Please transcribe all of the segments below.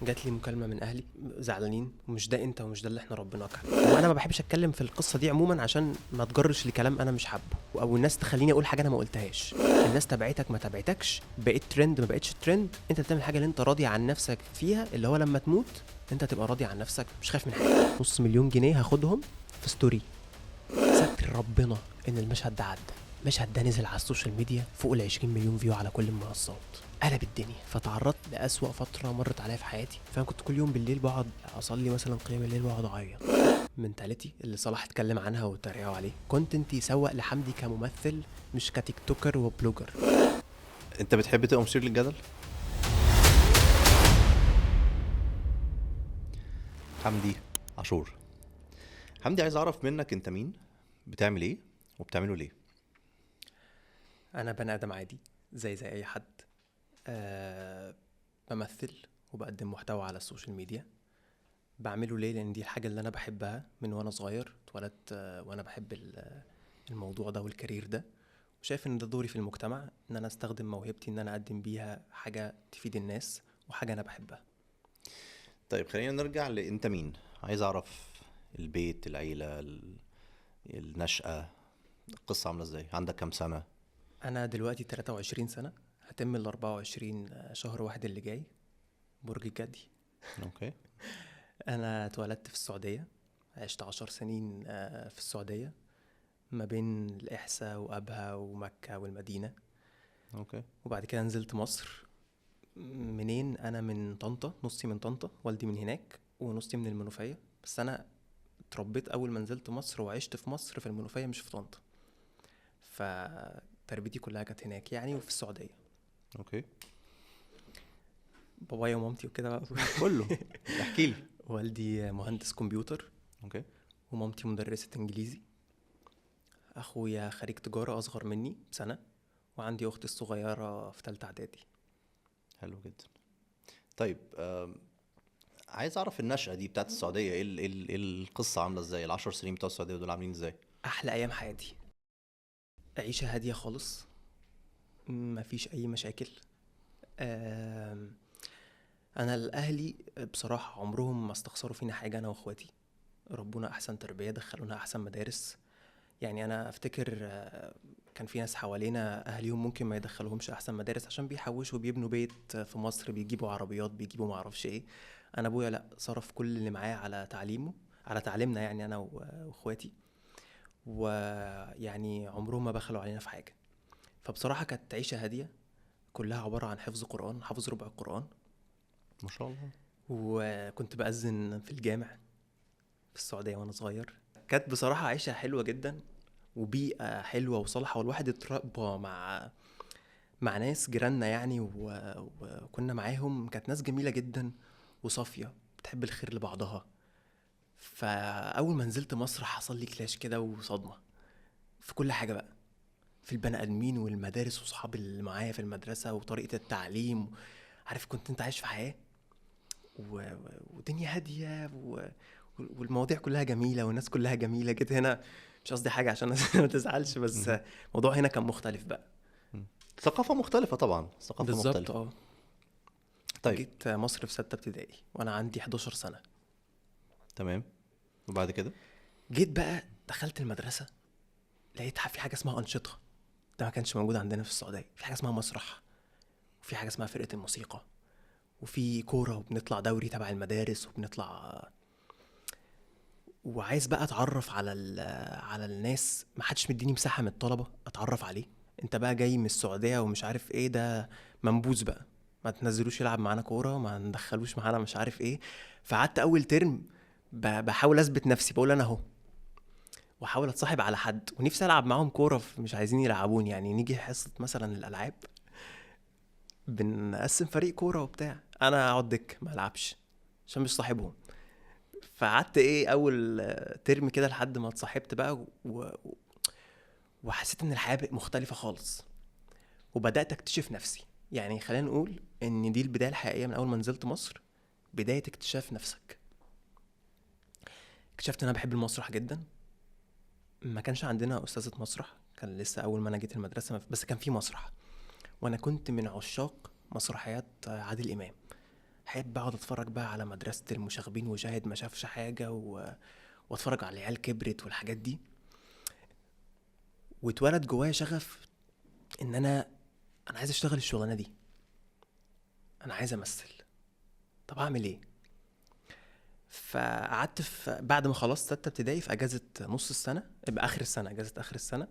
جات لي مكالمة من أهلي زعلانين، ومش ده أنت ومش ده اللي إحنا ربنا كرمه. وأنا ما بحبش أتكلم في القصة دي عموما عشان ما تجرش لكلام أنا مش حابه، أو الناس تخليني أقول حاجة أنا ما قلتهاش. الناس تبعتك ما تبعتكش، بقيت ترند ما بقتش ترند، أنت بتعمل حاجة اللي أنت راضي عن نفسك فيها، اللي هو لما تموت أنت تبقى راضي عن نفسك، مش خايف من حاجة. $500,000 هاخدهم في ستوري. ستر ربنا إن المشهد ده عدى. المشهد ده نزل على السوشيال ميديا فوق ال 20 مليون فيو على كل المنصات، قلب الدنيا. فتعرضت لأسوأ فترة مرت عليا في حياتي. فانا كنت كل يوم بالليل بقعد اصلي مثلا قيام الليل واقعد اعيط. منتاليتي اللي صلاح اتكلم عنها وتريقوا عليه، كنت انت يسوق لحمدي كممثل مش كتيك توكر وبلوجر. انت بتحب تبقى مثير للجدل؟ حمدي عاشور. حمدي، عايز اعرف منك انت مين، بتعمل ايه، وبتعمله ليه؟ انا بني ادم عادي زي اي حد. بمثل وبقدم محتوى على السوشيال ميديا. بعمله ليه؟ لان دي الحاجه اللي انا بحبها من وانا صغير. اتولدت وانا بحب الموضوع ده والكارير ده، وشايف ان ده دوري في المجتمع، ان انا استخدم موهبتي ان انا اقدم بيها حاجه تفيد الناس وحاجه انا بحبها. طيب خلينا نرجع لانت مين. عايز اعرف البيت، العيلة، النشأة، القصة عاملة ازاي؟ عندك كام سنة؟ انا دلوقتي 23 سنه، هتم ال 24 شهر واحد اللي جاي، برج الجدي. اوكي. انا اتولدت في السعوديه، عشت 10 سنين في السعوديه، ما بين الاحساء وابها ومكه والمدينه. اوكي. وبعد كده نزلت مصر. منين؟ انا من طنطا، نصي من طنطا، والدي من هناك ونصي من المنوفيه. بس انا اتربيت اول ما نزلت مصر وعشت في مصر في المنوفيه مش في طنطا. فتربيتي كلها كانت هناك يعني وفي السعوديه. اوكي. بابايا ومامتي وكده بقى. كله. احكي لي. والدي مهندس كمبيوتر، اوكي. ومامتي مدرسة انجليزي. اخويا خريج تجارة اصغر مني بسنة، وعندي اختي الصغيرة في تالتة اعدادي. حلو جدا. طيب عايز اعرف النشأة دي بتاعت السعودية، إيه القصة عاملة ازاي؟ العشر سنين بتوع السعودية دول عاملين ازاي؟ احلى ايام حياتي، عيشة هادية خالص، مفيش اي مشاكل. آم، انا الاهلي بصراحة عمرهم ما استخسروا فينا حاجة، انا واخواتي ربنا احسن تربية، دخلونا احسن مدارس. يعني انا افتكر كان في ناس حوالينا اهاليهم ممكن ما يدخلوهمش احسن مدارس عشان بيحوشوا بيبنوا بيت في مصر، بيجيبوا عربيات، بيجيبوا معرفش ايه. انا ابويا لا، صرف كل اللي معاه على تعليمه، على تعليمنا يعني انا واخواتي. ويعني عمرهم ما بخلوا علينا في حاجه. فبصراحه كانت عيشه هاديه، كلها عباره عن حفظ قران، حافظ ربع القران. ما شاء الله. وكنت بأذن في الجامع في السعوديه وانا صغير. كانت بصراحه عيشه حلوه جدا، وبيئه حلوه وصالحه، والواحد اتربى مع ناس جيراننا يعني وكنا معاهم. كانت ناس جميلة جدا وصافية بتحب الخير لبعضها. فأول ما نزلت مصر حصل لي كلاش كده وصدمة في كل حاجة بقى، في البني آدمين والمدارس وصحاب اللي معايا في المدرسة وطريقة التعليم. عارف كنت انت عايش في حياة ودنيا هادية والمواضيع كلها جميلة والناس كلها جميلة. جيت هنا، مش قصدي حاجة عشان ما تزعلش، بس مهم. الموضوع هنا كان مختلف بقى. ثقافة مختلفة طبعا، ثقافة بالظبط مختلفة. اه. طيب. جيت مصر في 6 ابتدائي وانا عندي 11 سنة. تمام. وبعد كده؟ جيت بقى دخلت المدرسة، لقيت في حاجة اسمها أنشطة. ده ما كانش موجود عندنا في السعودية. في حاجة اسمها مسرح، وفي حاجة اسمها فرقة الموسيقى، وفي كورة، وبنطلع دوري تبع المدارس وبنطلع. وعايز بقى اتعرف على الناس، ما حدش مديني مساحة من الطلبة اتعرف عليه. انت بقى جاي من السعودية ومش عارف ايه ده، منبوذ بقى، ما تنزلوش يلعب معانا كورة، ما ندخلوش معانا مش عارف ايه. فقعدت اول ترم بحاول اثبت نفسي، بقول انا اهو، واحاول اتصاحب على حد، ونفسي العب معاهم كوره، مش عايزين يلعبوني. يعني نيجي حصه مثلا الالعاب، بنقسم فريق كوره وبتاع، انا اقعد دك ما العبش عشان مش صاحبهم. فقعدت ايه اول ترم كده لحد ما اتصاحبت بقى وحسيت ان الحياه بقت مختلفه خالص، وبدات اكتشف نفسي. يعني خلينا نقول ان دي البدايه الحقيقيه من اول ما نزلت مصر، بدايه اكتشاف نفسك. اكتشفت ان انا بحب المسرح جدا. ما كانش عندنا استاذه مسرح، كان لسه اول ما انا جيت المدرسه، بس كان في مسرح. وانا كنت من عشاق مسرحيات عادل امام. احب اقعد اتفرج بقى على مدرسة المشاغبين وشاهد ما شافش حاجة واتفرج على العيال كبرت والحاجات دي. واتولد جوايا شغف ان انا عايز اشتغل الشغلانة دي، انا عايز امثل. طب اعمل ايه؟ فقعدت بعد ما خلصت 6 ابتدائي في اجازة نص السنة، يبقى اخر السنة، اجازة اخر السنة،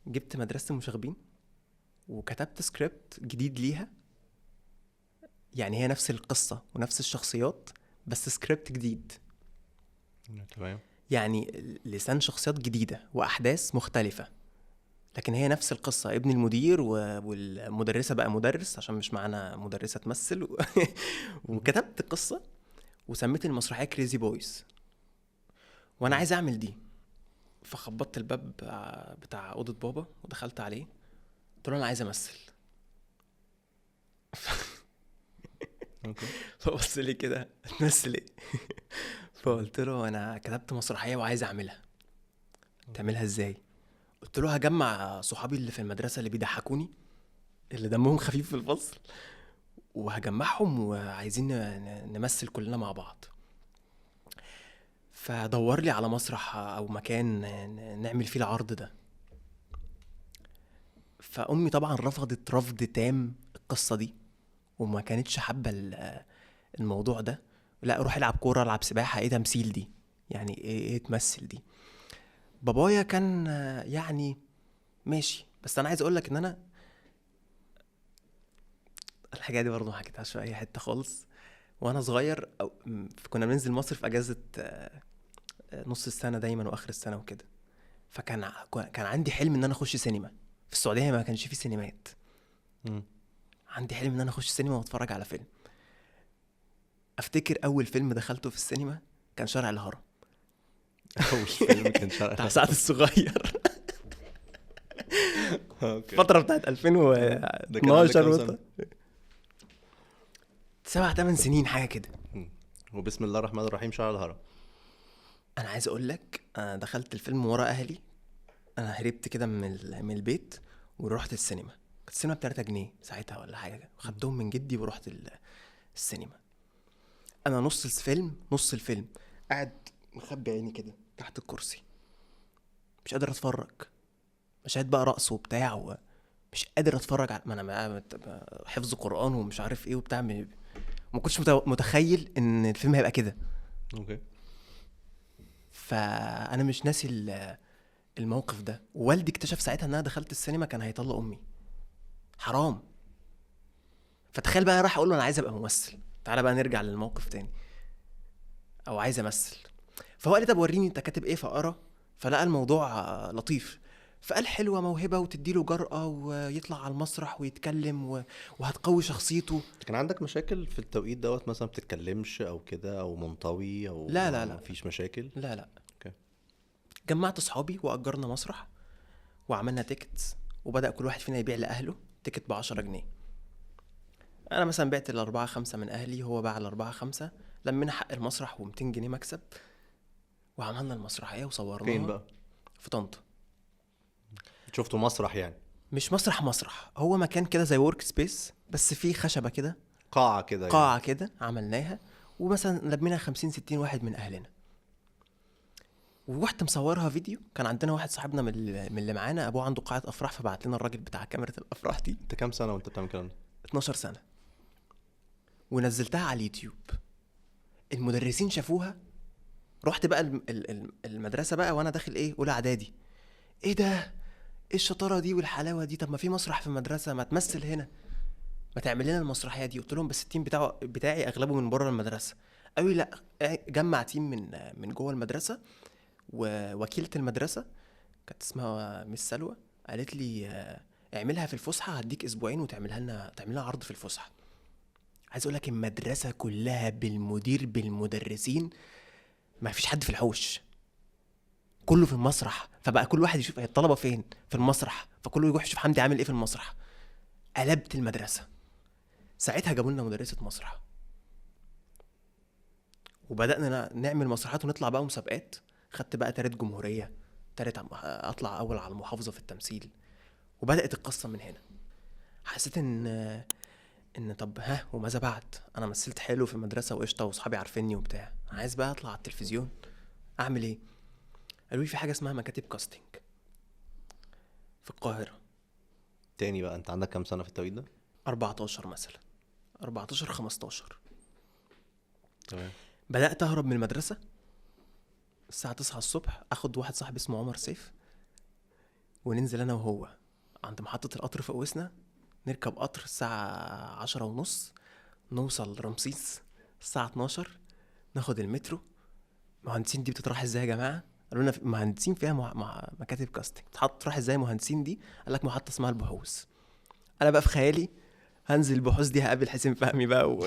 جبت مدرسة المشاغبين وكتبت سكريبت جديد ليها. يعني هي نفس القصة ونفس الشخصيات بس سكريبت جديد. تمام. يعني لسان شخصيات جديدة وأحداث مختلفة، لكن هي نفس القصة. ابن المدير والمدرسة بقى مدرس عشان مش معانا مدرسة تمثل وكتبت قصة وسميت المسرحية كريزي بويز، وأنا عايز أعمل دي. فخبطت الباب بتاع أوضة بابا ودخلت عليه، قلت له أنا عايز أمثل. اوكي. فبص لي كده، هتمثل ايه؟ فقلت له انا كتبت مسرحيه وعايز اعملها. تعملها ازاي؟ قلت له هجمع صحابي اللي في المدرسه اللي بيضحكوني، اللي دمهم خفيف في الفصل، وهجمعهم وعايزين نمثل كلنا مع بعض. فدور لي على مسرح او مكان نعمل فيه العرض ده. فامي طبعا رفضت رفض تام القصه دي، وما كانتش حابه الموضوع ده. لا روح العب كوره، العب سباحه، ايه تمثيل دي؟ يعني ايه تمثل دي؟ بابايا كان يعني ماشي. بس انا عايز اقول لك ان انا الحاجه دي برضه ما حكيتهاش في اي حته خالص. وانا صغير كنا بننزل مصر في اجازه نص السنه دايما واخر السنه وكده. كان عندي حلم ان انا اخش سينما. في السعوديه ما كانش فيه سينمات. مم. عندي حلم ان انا اخش سينما واتفرج على فيلم. افتكر اول فيلم دخلته في السينما كان شارع الهرم اول فيلم كان شارع بتاع سعد الصغير. اوكي. الفتره بتاعت ده كان عندك 2012 كام سنة؟ 7-8 سنين حاجه كده. مم. وبسم الله الرحمن الرحيم شارع الهرم. انا عايز اقول لك انا دخلت الفيلم ورا اهلي. انا هربت كده من البيت ورحت السينما. كانت السينما ب3 جنيه ساعتها ولا حاجه، خدتهم من جدي ورحت السينما. انا نص الفيلم قاعد مخبي عيني كده تحت الكرسي، مش قادر اتفرج. مشاهد بقى رقص وبتاع، مش قادر اتفرج على ما انا حفظ قرآن ومش عارف ايه وبتاع. ما كنتش متخيل ان الفيلم هيبقى كده. اوكي. فانا مش ناسي الموقف ده. ووالدي اكتشف ساعتها ان انا دخلت السينما كان هيطلق امي. حرام. فتخيل بقى راح اقول له انا عايز ابقى ممثل. تعالى بقى نرجع للموقف تاني، او عايز امثل. فهو قال لي طب وريني انت كاتب ايه فاقرا. فلقى الموضوع لطيف، فقال حلوه موهبه وتديله جرأة ويطلع على المسرح ويتكلم وهتقوي شخصيته. كان عندك مشاكل في التوقيت دوت مثلا بتتكلمش او كده او منطوي او لا لا لا مفيش مشاكل؟ لا لا. اوكي. جمعت صحابي واجرنا مسرح وعملنا تيكتس، وبدأ كل واحد فينا يبيع لأهله تيكت ب10 جنيه. أنا مثلا بعت ال4-5 من أهلي، هو باع ال4-5، لمينا حق المسرح و200 جنيه مكسب، وعملنا المسرحية وصورناها. فين بقى؟ في طنطا. شفتوا مسرح يعني؟ مش مسرح، هو مكان كده زي ورك سبيس بس فيه خشبة كده، قاعة كده يعني؟ قاعة كده عملناها، ومثلا لمينا 50-60 واحد من أهلنا. ورحت مصورها فيديو. كان عندنا واحد صاحبنا من اللي معانا أبوه عنده قاعة أفراح، فبعت لنا الراجل بتاع كاميرا الأفراح دي. انت كام سنة وانت بتعمل الكلام ده؟ 12 سنة. ونزلتها على اليوتيوب. المدرسين شافوها. رحت بقى المدرسة بقى وانا داخل ايه اولى اعدادي. ايه ده؟ ايه الشطارة دي والحلاوة دي؟ طب ما في مسرح في المدرسة، ما تمثل هنا، ما تعمل لنا المسرحية دي. قلت لهم بس التيم بتاعي اغلبه من بره المدرسة. قوي لا، جمع تيم من جوه المدرسة. ووكيلة المدرسة كانت اسمها مس سلوى، قالت لي اعملها في الفسحة، هديك اسبوعين وتعملها عرض في الفسحة. عايز اقول لك المدرسة كلها بالمدير بالمدرسين، ما فيش حد في الحوش، كله في المسرح. فبقى كل واحد يشوف الطلبة فين في المسرح، فكله يروح يشوف حمدي عامل ايه في المسرح. قلبت المدرسة. ساعتها جابوا لنا مدرسة مسرح، وبدأنا نعمل مسرحات ونطلع بقى مسابقات. خدت بقى 3 جمهورية، اطلع اول على المحافظة في التمثيل. وبدأت القصة من هنا. حسيت ان ان طب ها وماذا بعد؟ انا مثلت حلو في المدرسه وقشطه واصحابي عارفيني وبتاع، عايز بقى اطلع على التلفزيون، اعمل ايه؟ قالوا لي في حاجه اسمها مكاتب كاستنج في القاهره. تاني بقى، انت عندك كام سنه في التوقيت ده؟ 14 مثلا، 14 15. تمام. بدات اهرب من المدرسه الساعه 9 الصبح، اخد واحد صاحبي اسمه عمر سيف، وننزل انا وهو عند محطه القطر في اوسنا، نركب قطر الساعه 10 ونص، نوصل رمسيس الساعه 12، ناخد المترو. مهندسين دي بتتراح ازاي يا جماعه؟ قالوا لنا مهندسين فيها مكاتب كاستنج. تروح ازاي مهندسين دي؟ قال لك محطه اسمها البحوث. انا بقى في خيالي هنزل البحوث دي هقابل حسين فهمي بقى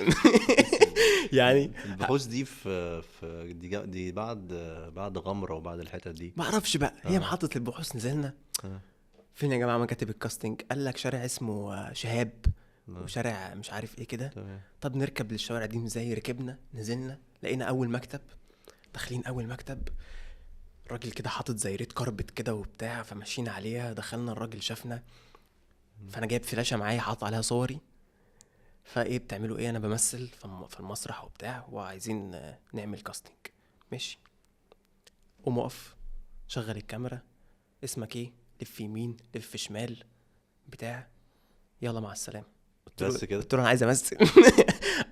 يعني البحوث دي في دي بعد غمره وبعد الحتت دي. ما اعرفش بقى، هي محطه البحوث. نزلنا آه. فين يا جماعه مكاتب الكاستنج؟ قال لك شارع اسمه شهاب وشارع مش عارف ايه كده. تمام. طب نركب للشوارع دي ازاي؟ ركبنا، نزلنا، لقينا اول مكتب. داخلين اول مكتب، الراجل كده حاطط زي ريد كاربت كده وبتاع، فماشيين عليها. دخلنا، الراجل شافنا، فانا جايب فلاشة معايا حاطط عليها صوري. فايه بتعملوا ايه؟ انا بمثل في المسرح وبتاع، وعايزين نعمل كاستنج. ماشي، قوم اقف، شغل الكاميرا، اسمك ايه، لف يمين لف شمال بتاع، يلا مع السلامه. بس كده؟ قلت له انا عايز امثل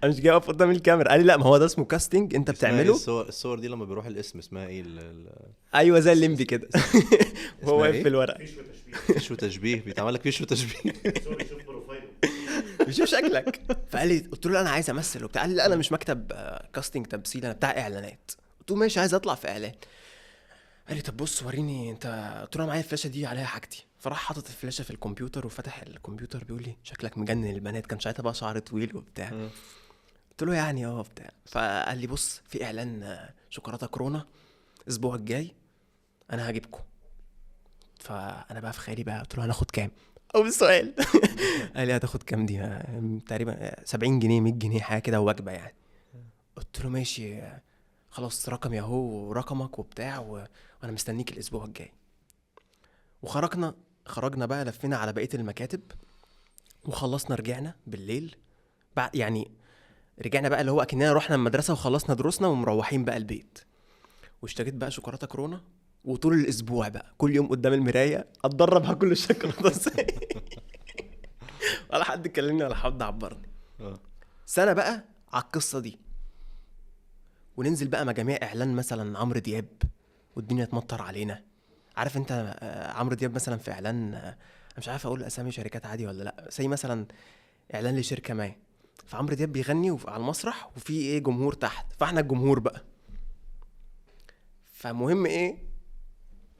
انا مش جاي اقف قدام الكاميرا. قال لي لا، ما هو ده اسمه كاستنج، انت اسمها إيه بتعمله. الصور دي لما بيروح الاسم اسمها ايه ايوه زي الليمبي كده وهو واقف إيه؟ في الورق فيش وتشبيه. فيش وتشبيه، بيتعمل لك فيش وتشبيه. سوري، شوف بروفايله. بيشوف شكلك. فقال لي، قلت له لا انا عايز امثل وبتاع. قال لي لا انا مش مكتب كاستنج تمثيل، انا بتاع اعلانات. قلت له ماشي، عايز اطلع في اعلان. قال لي طب بص وريني انت. قلت له انا معايا الفلاشه دي عليها حاجتي. فراح حاطط الفلاشه في الكمبيوتر وفتح الكمبيوتر، بيقول لي شكلك مجنن البنات. كان ساعتها بقى شعر طويل وبتاع. قلت له يعني بتاع. فقال لي بص، في اعلان شوكولاته كورونا الاسبوع الجاي، انا هجيبكم. فانا بقى في خيالي بقى، قلت له هناخد كام؟ اول سؤال قال لي هتاخد كام دي؟ تقريبا 70 جنيه 100 جنيه حاجه كده، وجبه يعني. قلت له ماشي خلاص، رقمي اهو ورقمك وبتاع وانا مستنيك الاسبوع الجاي. خرجنا بقى، لفينا على بقيه المكاتب وخلصنا. رجعنا بالليل بعد يعني، رجعنا بقى اللي هو اكننا رحنا المدرسه وخلصنا دروسنا ومروحين بقى البيت. واشتريت بقى شوكولاته كورونا، وطول الاسبوع بقى كل يوم قدام المرايه اتدرب هاكل الشوكولاته ازاي ولا حد كلمني ولا حد عبرني. سنه بقى على القصه دي، وننزل بقى مجاميع اعلان مثلا عمرو دياب والدنيا تمطر علينا. عارف انت عمرو دياب مثلا في اعلان، مش عارف اقول اسامي شركات عادي ولا لا، زي مثلا اعلان لشركه ما، فعمرو دياب بيغني على المسرح وفي ايه جمهور تحت، فاحنا الجمهور بقى. فمهم ايه،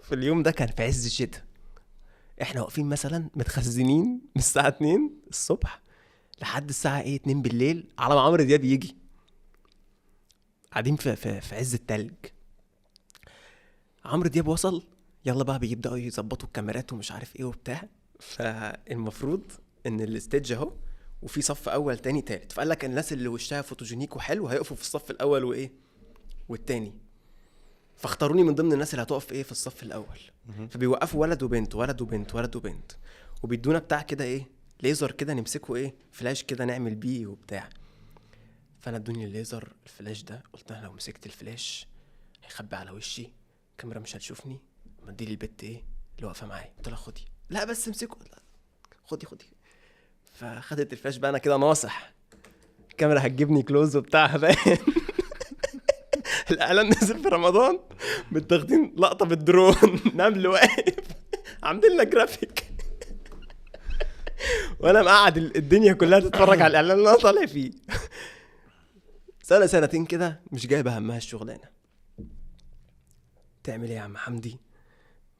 في اليوم ده كان في عز الشتاء، احنا واقفين مثلا متخزنين من الساعه 2 الصبح لحد الساعه 2 بالليل على ما عمرو دياب يجي، قاعدين في عز التلج. عمرو دياب وصل، يلا بقى بيبداوا يظبطوا الكاميرات ومش عارف ايه وبتاع. فالمفروض ان الاستيدج اهو، وفي صف اول تاني تالت، فقال لك الناس اللي وشها فوتوجينيك وحلو هيقفوا في الصف الاول وايه والتاني. فاختاروني من ضمن الناس اللي هتقف ايه في الصف الاول. فبيوقفوا ولد وبنت ولد وبنت ولد وبنت، وبيدونا بتاع كده ايه، ليزر كده نمسكه ايه، فلاش كده نعمل بيه وبتاع. فانا ادوني الليزر الفلاش ده، قلت انا لو مسكت الفلاش هيخبي على وشي، الكاميرا مش هتشوفني. مديلي البت ايه اللي واقفه معايا، قلت لها خدي. لا بس امسكه، لا خدي. فخدت الفلاش بقى، انا كده ناصح، الكاميرا هتجيبني كلوز وبتاع باين الاعلان نزل في رمضان، متاخدين لقطه بالدرون نمل واقف عاملين لنا جرافيك وانا مقعد الدنيا كلها تتفرج على الاعلان اللي انا طالع فيه. سنتين كده مش جايبه همها الشغلانه. تعمل ايه يا عم حمدي؟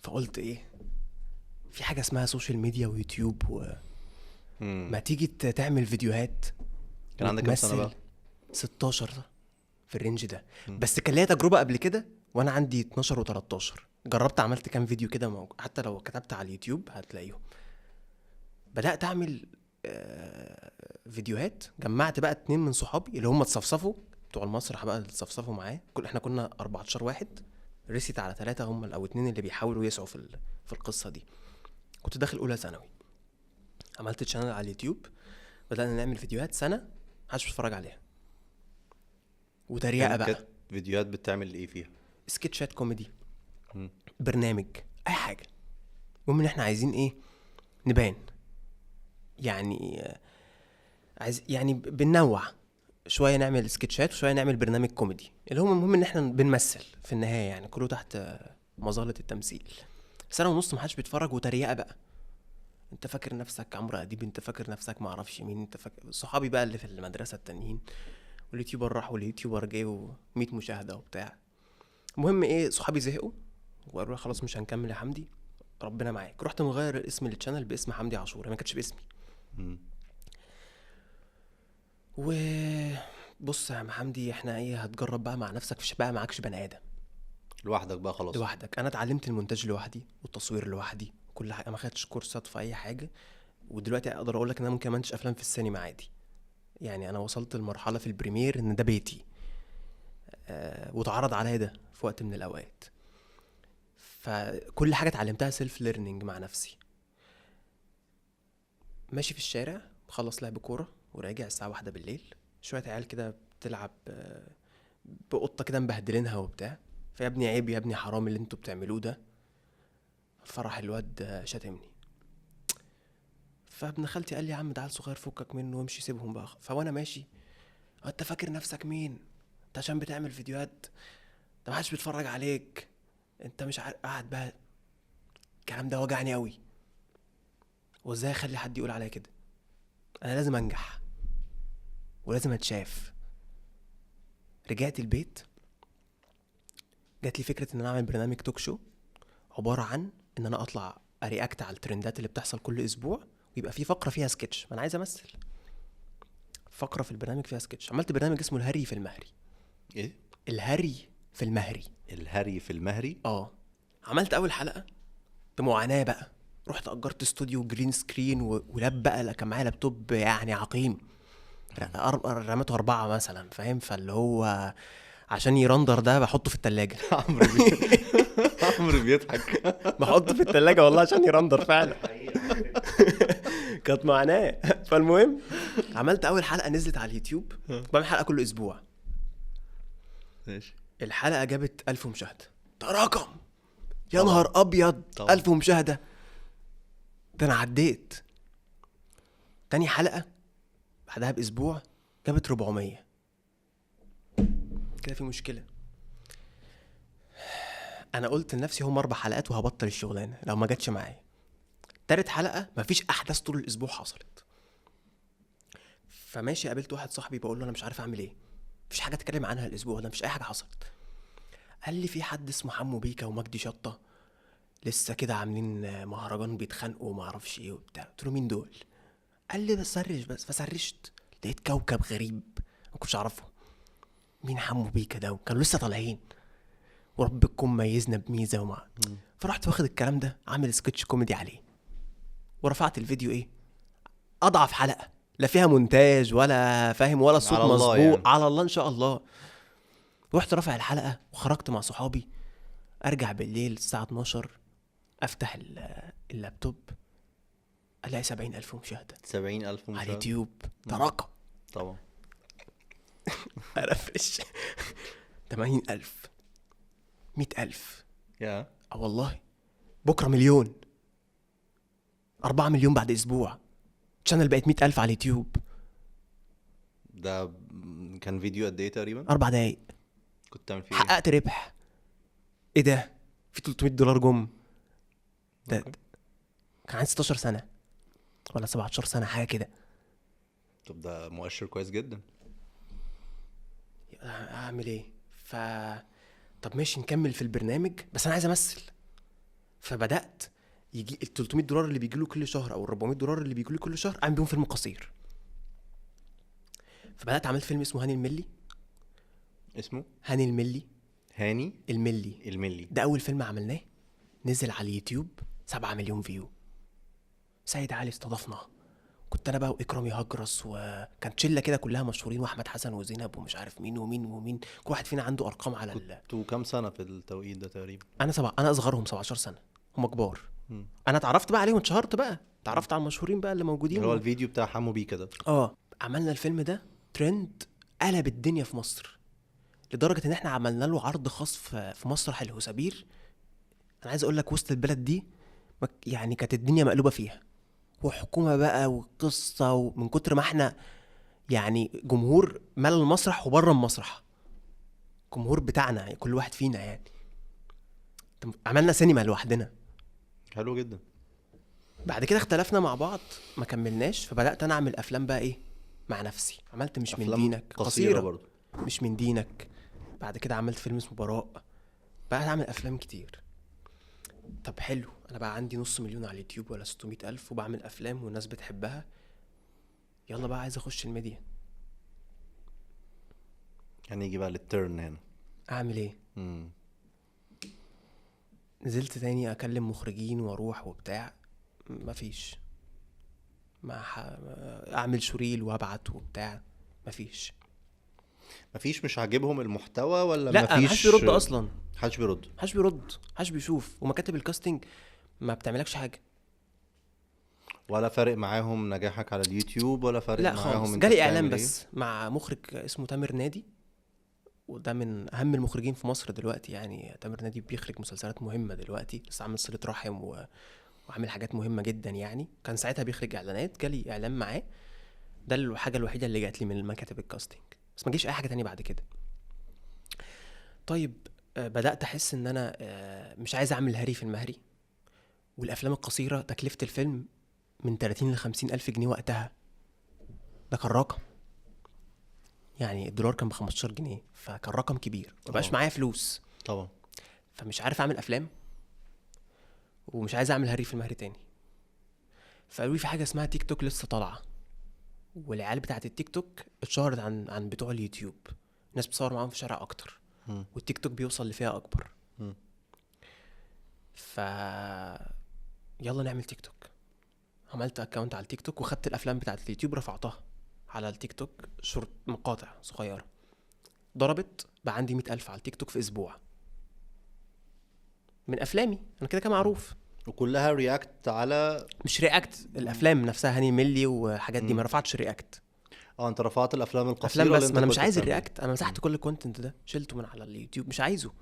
فقلت ايه، في حاجه اسمها سوشيال ميديا ويوتيوب ما تيجي تعمل فيديوهات. كان عندك كام سنه بقى؟ 16 في الرينج ده. بس كان ليا تجربه قبل كده وانا عندي 12 و13، جربت عملت كام فيديو كده حتى لو كتبت على اليوتيوب هتلاقيهم. بدات اعمل فيديوهات. جمعت بقى 2 من صحابي اللي هم اتصفصفوا بتوع المسرح بقى، اللي اتصفصفوا معايا. احنا كنا 14 واحد، رسيت على 3 هم او 2 اللي بيحاولوا يسعوا في القصه دي. كنت داخل اولى ثانوي، عملت شانل على اليوتيوب، بدأنا نعمل فيديوهات سنة محدش بيتفرج عليها، وتريقة كانت بقى، فيديوهات بتعمل ايه فيها؟ سكتشات كوميدي، مم. برنامج، اي حاجة. المهم ان احنا عايزين ايه؟ نبان يعني، عايز يعني بننوع شويه، نعمل سكتشات وشويه نعمل برنامج كوميدي، اللي هم المهم ان احنا بنمثل في النهايه، يعني كله تحت مظله التمثيل. سنه ونص محدش بيتفرج وتريقه بقى، انت فاكر نفسك عمرو اديب، انت فاكر نفسك ما اعرفش مين، انت فاكر صحابي بقى اللي في المدرسه التانيين، واليوتيوبر راح واليوتيوبر جه و100 مشاهده وبتاع. المهم ايه، صحابي زهقوا وقالوا لي خلاص مش هنكمل يا حمدي، ربنا معاك. رحت مغير الاسم للشانل باسم حمدي عاشور، ما كانتش باسمي. مم. وبص يا عم حمدي، احنا ايه، هتجرب بقى مع نفسك، مش بقى معكش بني ادم، لوحدك بقى خلاص. لوحدك. انا اتعلمت المونتاج لوحدي والتصوير لوحدي، كل حاجه، ما خدتش كورسات في اي حاجه. ودلوقتي اقدر اقول لك ان انا ممكن امنتج افلام في السينما عادي، يعني انا وصلت لمرحله في البريمير ان ده بيتي، واتعرض عليا ده في وقت من الاوقات. فكل حاجه اتعلمتها سيلف ليرنينج مع نفسي. ماشي في الشارع، بخلص لعب كوره وراجع الساعه 1 بالليل، شويه عيال كده بتلعب بقطه كده مبهدلينها وبتاع، فيا ابني عيب، يا ابني حرام اللي انتوا بتعملوه ده. فرح الواد شتمني، فابن خالتي قال لي يا عم ده عيل صغير فكك منه وامشي سيبهم بقى. فوانا ماشي، انت فاكر نفسك مين؟ انت عشان بتعمل فيديوهات ده محدش بيتفرج عليك، انت مش عارف. قاعد بقى الكلام ده وجعني قوي، وازاي اخلي حد يقول عليا كده؟ انا لازم انجح ولازم اتشاف. رجعت البيت، جات لي فكره ان انا اعمل برنامج توك شو عباره عن ان انا اطلع ارياكت على الترندات اللي بتحصل كل اسبوع، ويبقى في فقره فيها سكتش، ما انا عايز امثل، فقره في البرنامج فيها سكتش. عملت برنامج اسمه الهري في المهري. ايه؟ الهري في المهري، الهري في المهري؟ عملت اول حلقه بمعاناه بقى، رحت اجرت استوديو جرين سكرين ولاب بقى، كان معايا لابتوب يعني عقيم، رميته 4 مثلا، فاهم؟ فاللي هو عشان يرندر ده بحطه في التلاجة. عمرو عمرو بيضحك. بحطه في التلاجة والله عشان يرندر فعلا. كانت معاناة. فالمهم عملت أول حلقة نزلت على اليوتيوب، بعمل حلقة كل أسبوع. ماشي. الحلقة جابت 1000 مشاهدة، ده رقم يا طبعاً. نهار أبيض. طبعاً. 1000 مشاهدة، ده أنا عديت. تاني حلقة بعدها بأسبوع جابت 400. كده في مشكلة. أنا قلت لنفسي هم 4 حلقات وهبطل الشغلانة لو ما جاتش معايا. تالت حلقة مفيش أحداث طول الأسبوع حصلت. فماشي، قابلت واحد صاحبي بقول له أنا مش عارف أعمل إيه، مفيش حاجة أتكلم عنها الأسبوع ده، مفيش أي حاجة حصلت. قال لي في حد اسمه حمو بيكا ومجدي شطة لسه كده عاملين مهرجان بيتخانقوا وما اعرفش ايه وبتاع. قلت له مين دول؟ قال لي بسرش بس. فسرشت لقيت كوكب غريب ما كنتش اعرفه. مين حمو بيكا ده؟ كانوا لسه طالعين، وربكم ميزنا بميزه وما. فرحت واخد الكلام ده عامل سكتش كوميدي عليه، ورفعت الفيديو ايه، اضعف حلقه، لا فيها مونتاج ولا فاهم ولا الصوت على الله مظبوط يعني. على الله ان شاء الله. رحت رافع الحلقه وخرجت مع صحابي، ارجع بالليل الساعه 12 افتح اللابتوب الاقي 70,000 مشاهده 70,000 على مشاهدة. اليوتيوب. ده رقم. طبعا. ارفش. 80,000، 100,000. يا والله بكره مليون، 4 مليون بعد اسبوع. الشانل بقت 100,000 على اليوتيوب. ده كان فيديو قد ايه تقريبا؟ 4 دقايق كنت تعمل فيه ايه؟ حققت ربح. ايه ده؟ في $300 جم. ده أوكي. كان عندي 16 سنه ولا 17 سنه حاجه كده. طب ده مؤشر كويس جدا. اعمل ايه؟ طب ماشي نكمل في البرنامج، بس انا عايز امثل. فبدات يجي ال $300 اللي بيجي له كل شهر او ال $400 اللي بيجي له كل شهر اعمل بيهم فيلم قصير. فبدات عملت فيلم اسمه هاني الملي. اسمه هاني الملي. هاني الملي الملي. ده اول فيلم عملناه، نزل على اليوتيوب 7 مليون فيو. سيد علي استضافنا، كنت انا بقى واكرامي هجرس، وكانت شله كده كلها مشهورين، واحمد حسن وزينب ومش عارف مين ومين ومين. كل واحد فينا عنده ارقام على كنتوا كام سنة في التوقيت ده تقريبا؟ انا انا اصغرهم 17 سنه، هم كبار. مم. انا اتعرفت بقى عليهم، اتشهرت بقى اتعرفت على المشهورين بقى اللي موجودين اللي هو الفيديو بتاع حمو بيكا ده. عملنا الفيلم ده ترند، قلب الدنيا في مصر، لدرجه ان احنا عملنا له عرض خاص في مسرح الهوسبير. انا عايز اقول لك وسط البلد دي يعني كانت الدنيا مقلوبه فيها، وحكومه بقى وقصه، ومن كتر ما احنا يعني جمهور مال المسرح وبره المسرح، جمهور بتاعنا يعني كل واحد فينا يعني. عملنا سينما لوحدنا. حلو جدا. بعد كده اختلفنا مع بعض ما كملناش، فبدات انا اعمل افلام بقى ايه مع نفسي. عملت مش من أفلام دينك، قصيرة برضو. مش من دينك. بعد كده عملت فيلم اسمه براء. بقى اعمل افلام كتير. طب حلو، انا بقى عندي 500,000 على اليوتيوب ولا 600,000 وبعمل افلام والناس بتحبها. يلا بقى عايز اخش الميديا. يعني يجي بقى للترن هنا. اعمل ايه؟ مم. نزلت تاني اكلم مخرجين واروح وبتاع، مفيش. اعمل شريل وابعت وبتاع، مفيش. مش عاجبهم المحتوى ولا لا، مفيش؟ محدش بيرد اصلا. محدش بيرد. محدش بيشوف، ومكاتب الكاستنج ما بتعملكش حاجه. ولا فارق معاهم نجاحك على اليوتيوب، ولا فارق لا معاهم خالص. انت جالي بتعمل اعلان ايه؟ بس مع مخرج اسمه تامر نادي، وده من اهم المخرجين في مصر دلوقتي. يعني تامر نادي بيخرج مسلسلات مهمه دلوقتي، لسه عامل صلة رحم وعامل حاجات مهمه جدا يعني. كان ساعتها بيخرج اعلانات، جالي اعلان معاه. ده الحاجه الوحيده اللي جات لي من مكاتب الكاستنج، بس ما جيش اي حاجه تانية بعد كده. طيب بدات احس ان انا مش عايز اعمل هري في المهري. والافلام القصيره تكلفه الفيلم من 30 ل 50 الف جنيه وقتها. ده كان رقم، يعني الدولار كان ب 15 جنيه، فكان رقم كبير. مبقاش معايا فلوس طبعا. فمش عارف اعمل افلام، ومش عايز اعمل هري في المهري تاني. فقالوا لي في حاجه اسمها تيك توك لسه طالعه، والعيال بتاعه التيك توك اتشهرت عن بتوع اليوتيوب. الناس بتصور معاهم في شارع اكتر، والتيك توك بيوصل لفئه اكبر. ف يلا نعمل تيك توك. عملت اكونت على التيك توك، وخدت الافلام بتاعه اليوتيوب رفعتها على التيك توك، شورت مقاطع صغيره. ضربت بقى عندي 100,000 على التيك توك في اسبوع من افلامي. انا كده معروف. وكلها رياكت على مش رياكت، الافلام نفسها هاني ملي وحاجات دي. ما رفعتش رياكت. انت رفعت الافلام القصيره افلام بس، اللي انت ما انا مش كنت عايز بتعملها. الرياكت. انا مسحت كل الكونتنت ده، شلته من على اليوتيوب، مش عايزه.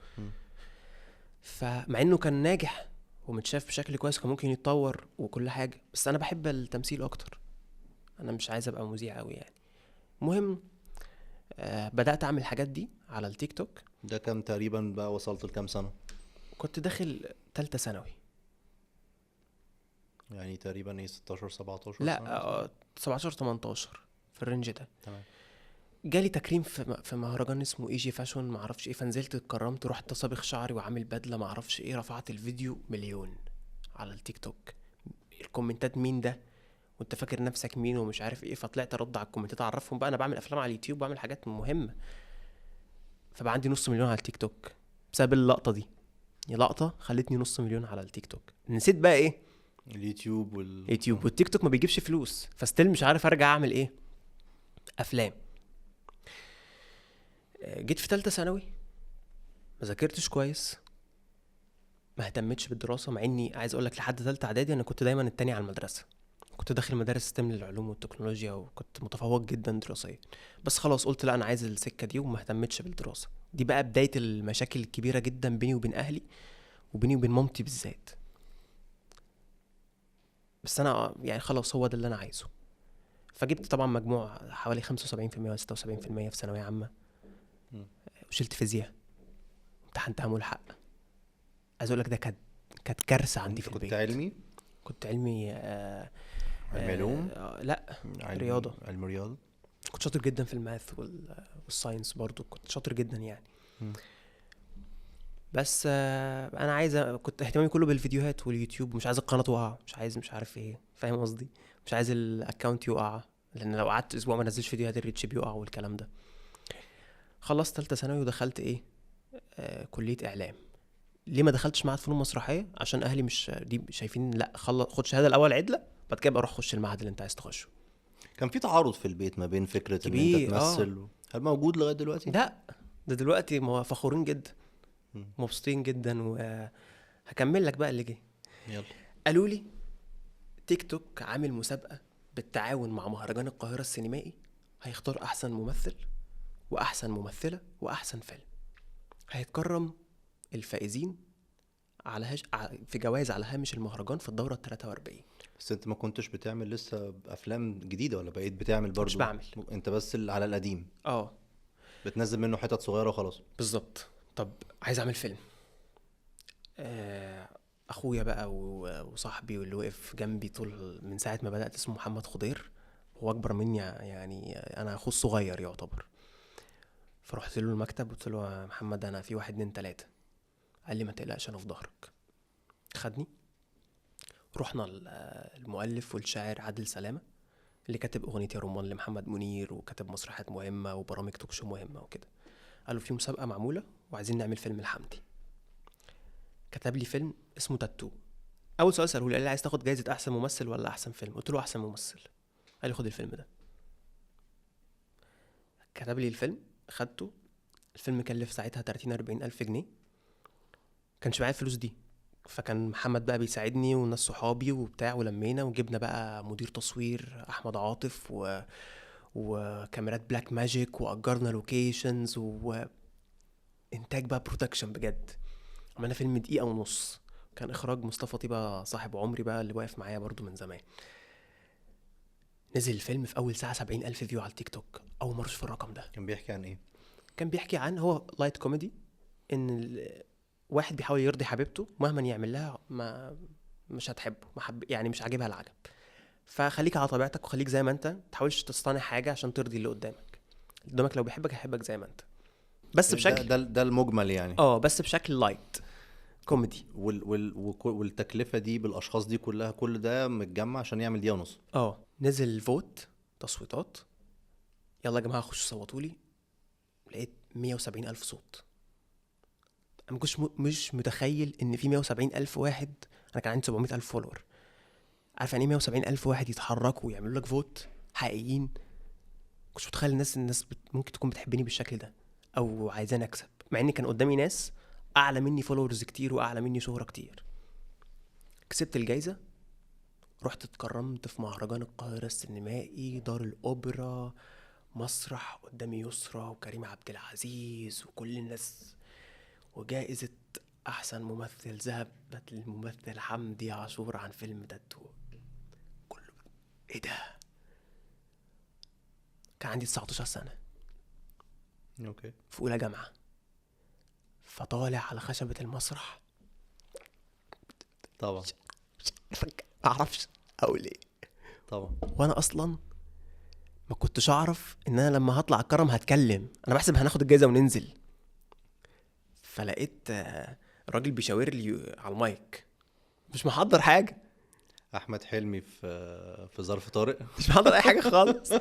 فمع انه كان ناجح ومتشاف بشكل كويس، كان ممكن يتطور وكل حاجه، بس انا بحب التمثيل اكتر. انا مش عايز ابقى مذيع قوي يعني. المهم بدات اعمل الحاجات دي على التيك توك. ده كان تقريبا بقى وصلت لكام سنه؟ كنت داخل ثالثه ثانوي، يعني تقريبا ايه 16 17 لا 17 18 في الرينج ده. تمام. جالي تكريم في مهرجان اسمه اي جي فاشون ما اعرفش ايه، فنزلت اتكرمت، رحت صابغ شعري وعامل بدله ما اعرفش ايه. رفعت الفيديو 1,000,000 على التيك توك. الكومنتات مين ده وانت فاكر نفسك مين ومش عارف ايه. فطلعت ارد على الكومنتات، اعرفهم بقى انا بعمل افلام على اليوتيوب، بعمل حاجات مهمه. فبقى عندي 500,000 على التيك توك بسبب اللقطه دي. لقطه خلتني 500,000 على التيك توك. نسيت بقى ايه اليوتيوب يوتيوب والتيك توك ما بيجيبش فلوس، فستيل مش عارف ارجع اعمل ايه افلام. جيت في ثالثه ثانوي، ما ذاكرتش كويس، ما اهتمتش بالدراسه. مع اني عايز اقول لك لحد ثالثه اعدادي انا كنت دايما التاني على المدرسه. كنت داخل مدارس ستيم للعلوم والتكنولوجيا، وكنت متفوق جدا دراسيا. بس خلاص قلت لا، انا عايز السكه دي، وما اهتمتش بالدراسه. دي بقى بدايه المشاكل الكبيره جدا بيني وبين اهلي، وبيني وبين مامتي بالذات. بس انا يعني خلاص هو ده اللي انا عايزه. فجبت طبعا مجموع حوالي 75% و 76% في ثانويه عامه، وشلت فيزياء، امتحنتها ملحق. عايز اقول لك ده كانت كارثه عندي في البيت. كنت علمي؟ كنت علمي علوم؟ لا رياضه. علم رياضه. كنت شاطر جدا في الماث والساينس برضو، كنت شاطر جدا يعني. بس انا عايز كنت اهتمامي كله بالفيديوهات واليوتيوب، مش عايز القناه تقع، مش عارف ايه، فاهم قصدي؟ مش عايز الاكونت يقع، لان لو قعدت اسبوع ما نزلش فيديوهات الريتش بيقع والكلام ده. خلصت ثالثه ثانوي ودخلت ايه كليه اعلام. ليه ما دخلتش معهد فنون مسرحيه؟ عشان اهلي مش دي شايفين لا خد شهاده الاول عدله، بعد كده بقى روح خش المعهد اللي انت عايز تخشه. كان في تعارض في البيت ما بين فكره ان انت كبير، تمثل هل موجود لغايه دلوقتي؟ لا ده دلوقتي فخورين جدا، مبسوطين جدا. وهكمل لك بقى اللي جه. يلا. قالوا لي تيك توك عامل مسابقه بالتعاون مع مهرجان القاهره السينمائي، هيختار احسن ممثل واحسن ممثله واحسن فيلم. هيتكرم الفائزين في جوائز على هامش المهرجان في الدوره ال 43. بس انت ما كنتش بتعمل لسه افلام جديده ولا بقيت بتعمل برضو؟ مش بعمل. انت بس على القديم اه بتنزل منه حتت صغيره وخلاص. بالظبط. طب عايز اعمل فيلم، اخويا بقى وصاحبي واللي وقف جنبي طول من ساعه ما بدات اسمه محمد خضير، هو اكبر مني يعني انا اخوه الصغير يعتبر. فرحت له المكتب قلت له يا محمد انا في 1 2 3. قال لي ما تقلقش انا في ظهرك. خدني، رحنا المؤلف والشاعر عادل سلامه اللي كاتب اغنيه يا رمان لمحمد منير وكاتب مسرحيات مهمه وبرامج توك شو مهمه وكده. قالوا في مسابقه معموله وعايزين نعمل فيلم لحمدي. كتب لي فيلم اسمه تاتو. اول سؤال ساله لي قال لي عايز تاخد جايزه احسن ممثل ولا احسن فيلم؟ قلت له احسن ممثل. قال لي خد الفيلم ده. كتب لي الفيلم، خدته. الفيلم كلف ساعتها 30-40 الف جنيه. كانش معايا الفلوس دي، فكان محمد بقى بيساعدني وناس صحابي وبتاع، ولمينا وجبنا بقى مدير تصوير احمد عاطف وكاميرات بلاك ماجيك، واجرنا لوكيشنز وانتاج بقى برودكشن بجد. عملنا فيلم 1.5 دقيقة. كان اخراج مصطفى طيبة صاحب عمري بقى اللي واقف معايا برضو من زمان. نزل الفيلم في اول ساعة 70 الف فيو على التيك توك. اول مرة اشوف الرقم ده. كان بيحكي عن ايه؟ كان بيحكي عن، هو لايت كوميدي، ان واحد بيحاول يرضي حبيبته مهما يعمل لها مش هتحبه، يعني مش عاجبها العجب. فخليك على طبيعتك وخليك زي ما انت، تحاولش تصطنع حاجة عشان ترضي اللي قدامك لو بيحبك هيحبك زي ما انت، بس بشكل ده المجمل يعني. بس بشكل لايت كوميدي. والتكلفه دي بالاشخاص دي كلها، كل ده متجمع عشان يعمل 1.5 دقيقة. نزل فوت، تصويتات، يلا يا جماعه خشوا صوتوا لي. لقيت 170 الف صوت. انا مش متخيل ان في 170 الف واحد. انا كان عندي 700 الف فولور. عارف يعني ايه 170 الف واحد يتحركوا ويعملوا لك فوت حقيقيين؟ كنتش متخيل الناس ممكن تكون بتحبني بالشكل ده او عايزاني اكسب، مع ان كان قدامي ناس اعلى مني فولورز كتير واعلى مني شهرة كتير. كسبت الجايزة، رحت اتكرمت في مهرجان القاهرة السينمائي، دار الأوبرا، مسرح، قدامي يسرا وكريم عبد العزيز وكل الناس. وجائزة أحسن ممثل ذهبت للممثل حمدي عاشور عن فيلم تاتو. كله إيه ده؟ كان عندي 19 سنة، اوكي، في أولى جامعة. فطالع على خشبة المسرح، طبعا معرفش أقول إيه طبعا. وانا اصلا ما كنتش اعرف ان انا لما هطلع الكرم هتكلم. انا بحسب هناخد الجايزه وننزل. فلقيت الراجل بيشاور لي على المايك، مش محضر حاجه. احمد حلمي في ظرف طارق. مش محضر اي حاجه خالص.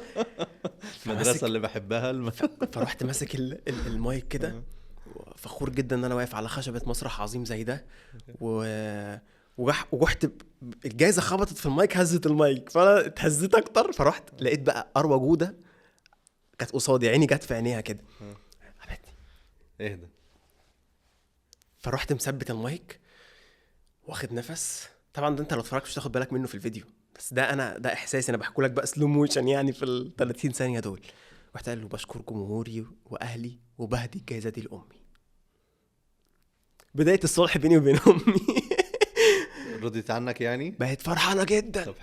المدرسه اللي بحبها فرحت ماسك المايك كده، فخور جدا ان انا واقف على خشبه مسرح عظيم زي ده. ورحت الجايزه خبطت في المايك، هزت المايك، فانا اتهزت اكتر. فرحت لقيت بقى اروى جوده كانت قصادي، عيني جت في عينيها كده، حبيبتي اهدى. فرحت مثبت المايك واخد نفس. طبعا ده انت لو اتفرجت مش تاخد بالك منه في الفيديو، بس ده احساسي انا بحكي لك بقى سلو موشن يعني في ال 30 ثانيه دول. رحت قال له بشكر جمهوري واهلي وبهدي الجايزه دي لامي. بدايه الصلح بيني وبين امي. رضيت عنك يعني؟ بقيت فرحانه جدا. طب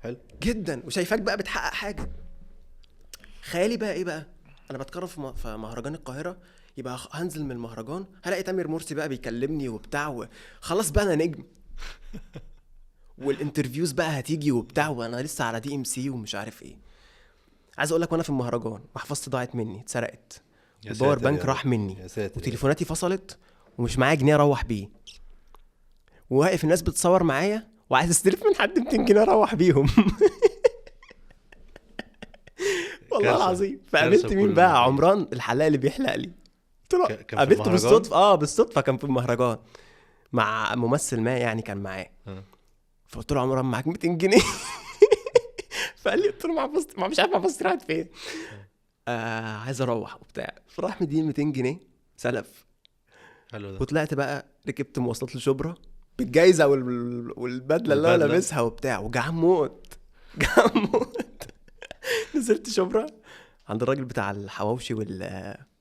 حلو جدا، وشايفاك بقى بتحقق حاجه. خيالي بقى ايه بقى؟ انا بتكرم في مهرجان القاهره، يبقى هنزل من المهرجان هلاقي تامر مرسي بقى بيكلمني وبتاع، خلاص بقى انا نجم. والانترفيوز بقى هتيجي وبتاع، وانا لسه على DMC ومش عارف ايه. عايز اقول لك وانا في المهرجان محفظتي ضاعت مني، اتسرقت، الباور بانك راح مني، وتليفوناتي فصلت، ومش معايا جنيه اروح بيه. وواقف الناس بتصور معايا وعايز استلف من حد 200 جنيه اروح بيهم. والله العظيم. فقابلت مين بقى؟ عمران الحلاق اللي بيحلق لي. قابلته بالصدفه كان في المهرجان مع ممثل ما يعني كان معاه. فقلت له عمران معاك 200 جنيه؟ فقال لي، قلت له ما مش عارف محفظتي راحت فين. عايز اروح وبتاع. فراح مديني 200 جنيه سلف. حلو ده. وطلعت بقى ركبت مواصلات لشبرا، بالجايزه والبدله اللي هو والبدلة. لابسها وبتاع، وجعان موت جعان موت. نزلت شبرا عند الراجل بتاع الحواوشي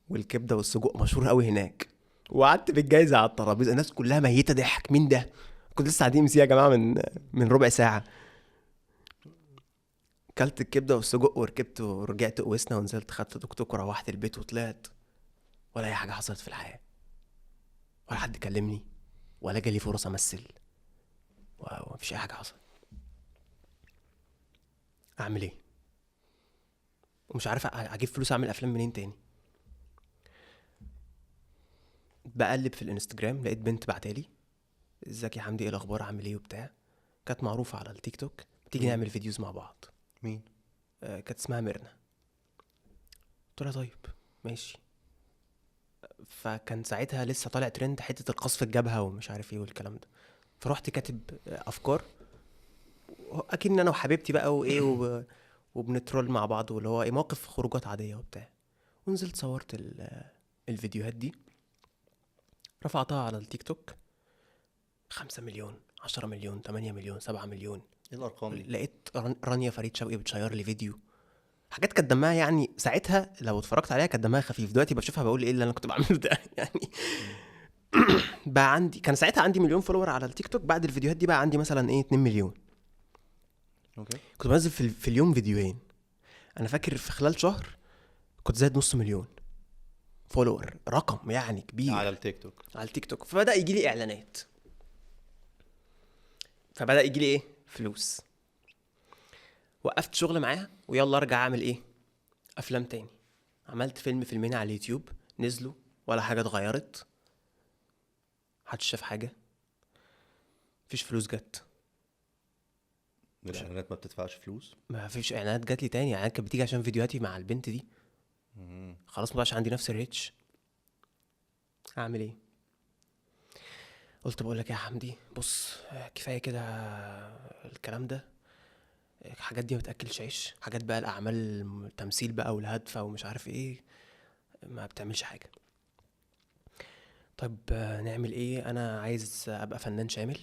والكبده والسجق، مشهور قوي هناك، وقعدت بالجايزه على الترابيزه، الناس كلها ميته ضحك. مين ده؟ كنت لسه قاعدين يا جماعه من ربع ساعه. كلت الكبده والسجق وركبت ورجعت قوسنا ونزلت خدت توك توك وروحت البيت وطلعت، ولا اي حاجه حصلت في الحياه، ولا حد كلمني، ولا جالي فرصه امثل، ومفيش اي حاجه حصلت. اعمل ايه؟ ومش عارف اجيب فلوس اعمل افلام منين تاني. بقلب في الانستجرام لقيت بنت بعتالي: ازيك يا حمدي، ايه الاخبار، عامل ايه وبتاع. كانت معروفه على التيك توك، تيجي مم. نعمل فيديوز مع بعض. مين؟ كانت اسمها ميرنا. قلت لها طيب ماشي. فكان ساعتها لسه طالع ترند حته القصف الجبهه ومش عارف ايه والكلام ده. فرحت كاتب افكار، اكيد انا وحبيبتي بقى وايه وبنترول مع بعض، واللي هو ايه موقف خروجات عاديه وبتاع. ونزلت صورت الفيديوهات دي، رفعتها على التيك توك. 5 مليون، 10 مليون، 8 مليون، 7 مليون. ايه الارقام دي؟ لقيت رانيا فريد شوقي بتشير لي فيديو، حاجات كانت دمها يعني ساعتها لو اتفرجت عليها كانت دمها خفيف، دلوقتي بشوفها بقول ايه اللي انا كنت بعمله ده يعني. بقى عندي، كان ساعتها عندي مليون فولور على التيك توك، بعد الفيديوهات دي بقى عندي مثلا ايه 2 مليون. اوكي. كنت بنزل في اليوم فيديوهين. انا فاكر في خلال شهر كنت زايد نص مليون فولور، رقم يعني كبير على التيك توك. على التيك توك. فبدأ يجي لي اعلانات، فبدأ يجي لي ايه فلوس. وقفت شغل معاها ويلا ارجع اعمل ايه افلام تاني. عملت فيلمين على اليوتيوب، نزلوا ولا حاجه اتغيرت، محدش شاف حاجه، مفيش فلوس جت. مش اعلانات ما بتدفعش فلوس؟ ما فيش اعلانات جات لي تاني، اعلانات كانت بتيجي عشان فيديوهاتي مع البنت دي. مم. خلاص ما بقاش عندي نفس الريتش، اعمل ايه؟ قلت بقول لك يا حمدي بص، كفايه كده الكلام ده، الحاجات دي ما بتاكلش عيش، حاجات بقى الاعمال التمثيل بقى والهدفه ومش عارف ايه ما بتعملش حاجه. طب نعمل ايه؟ انا عايز ابقى فنان شامل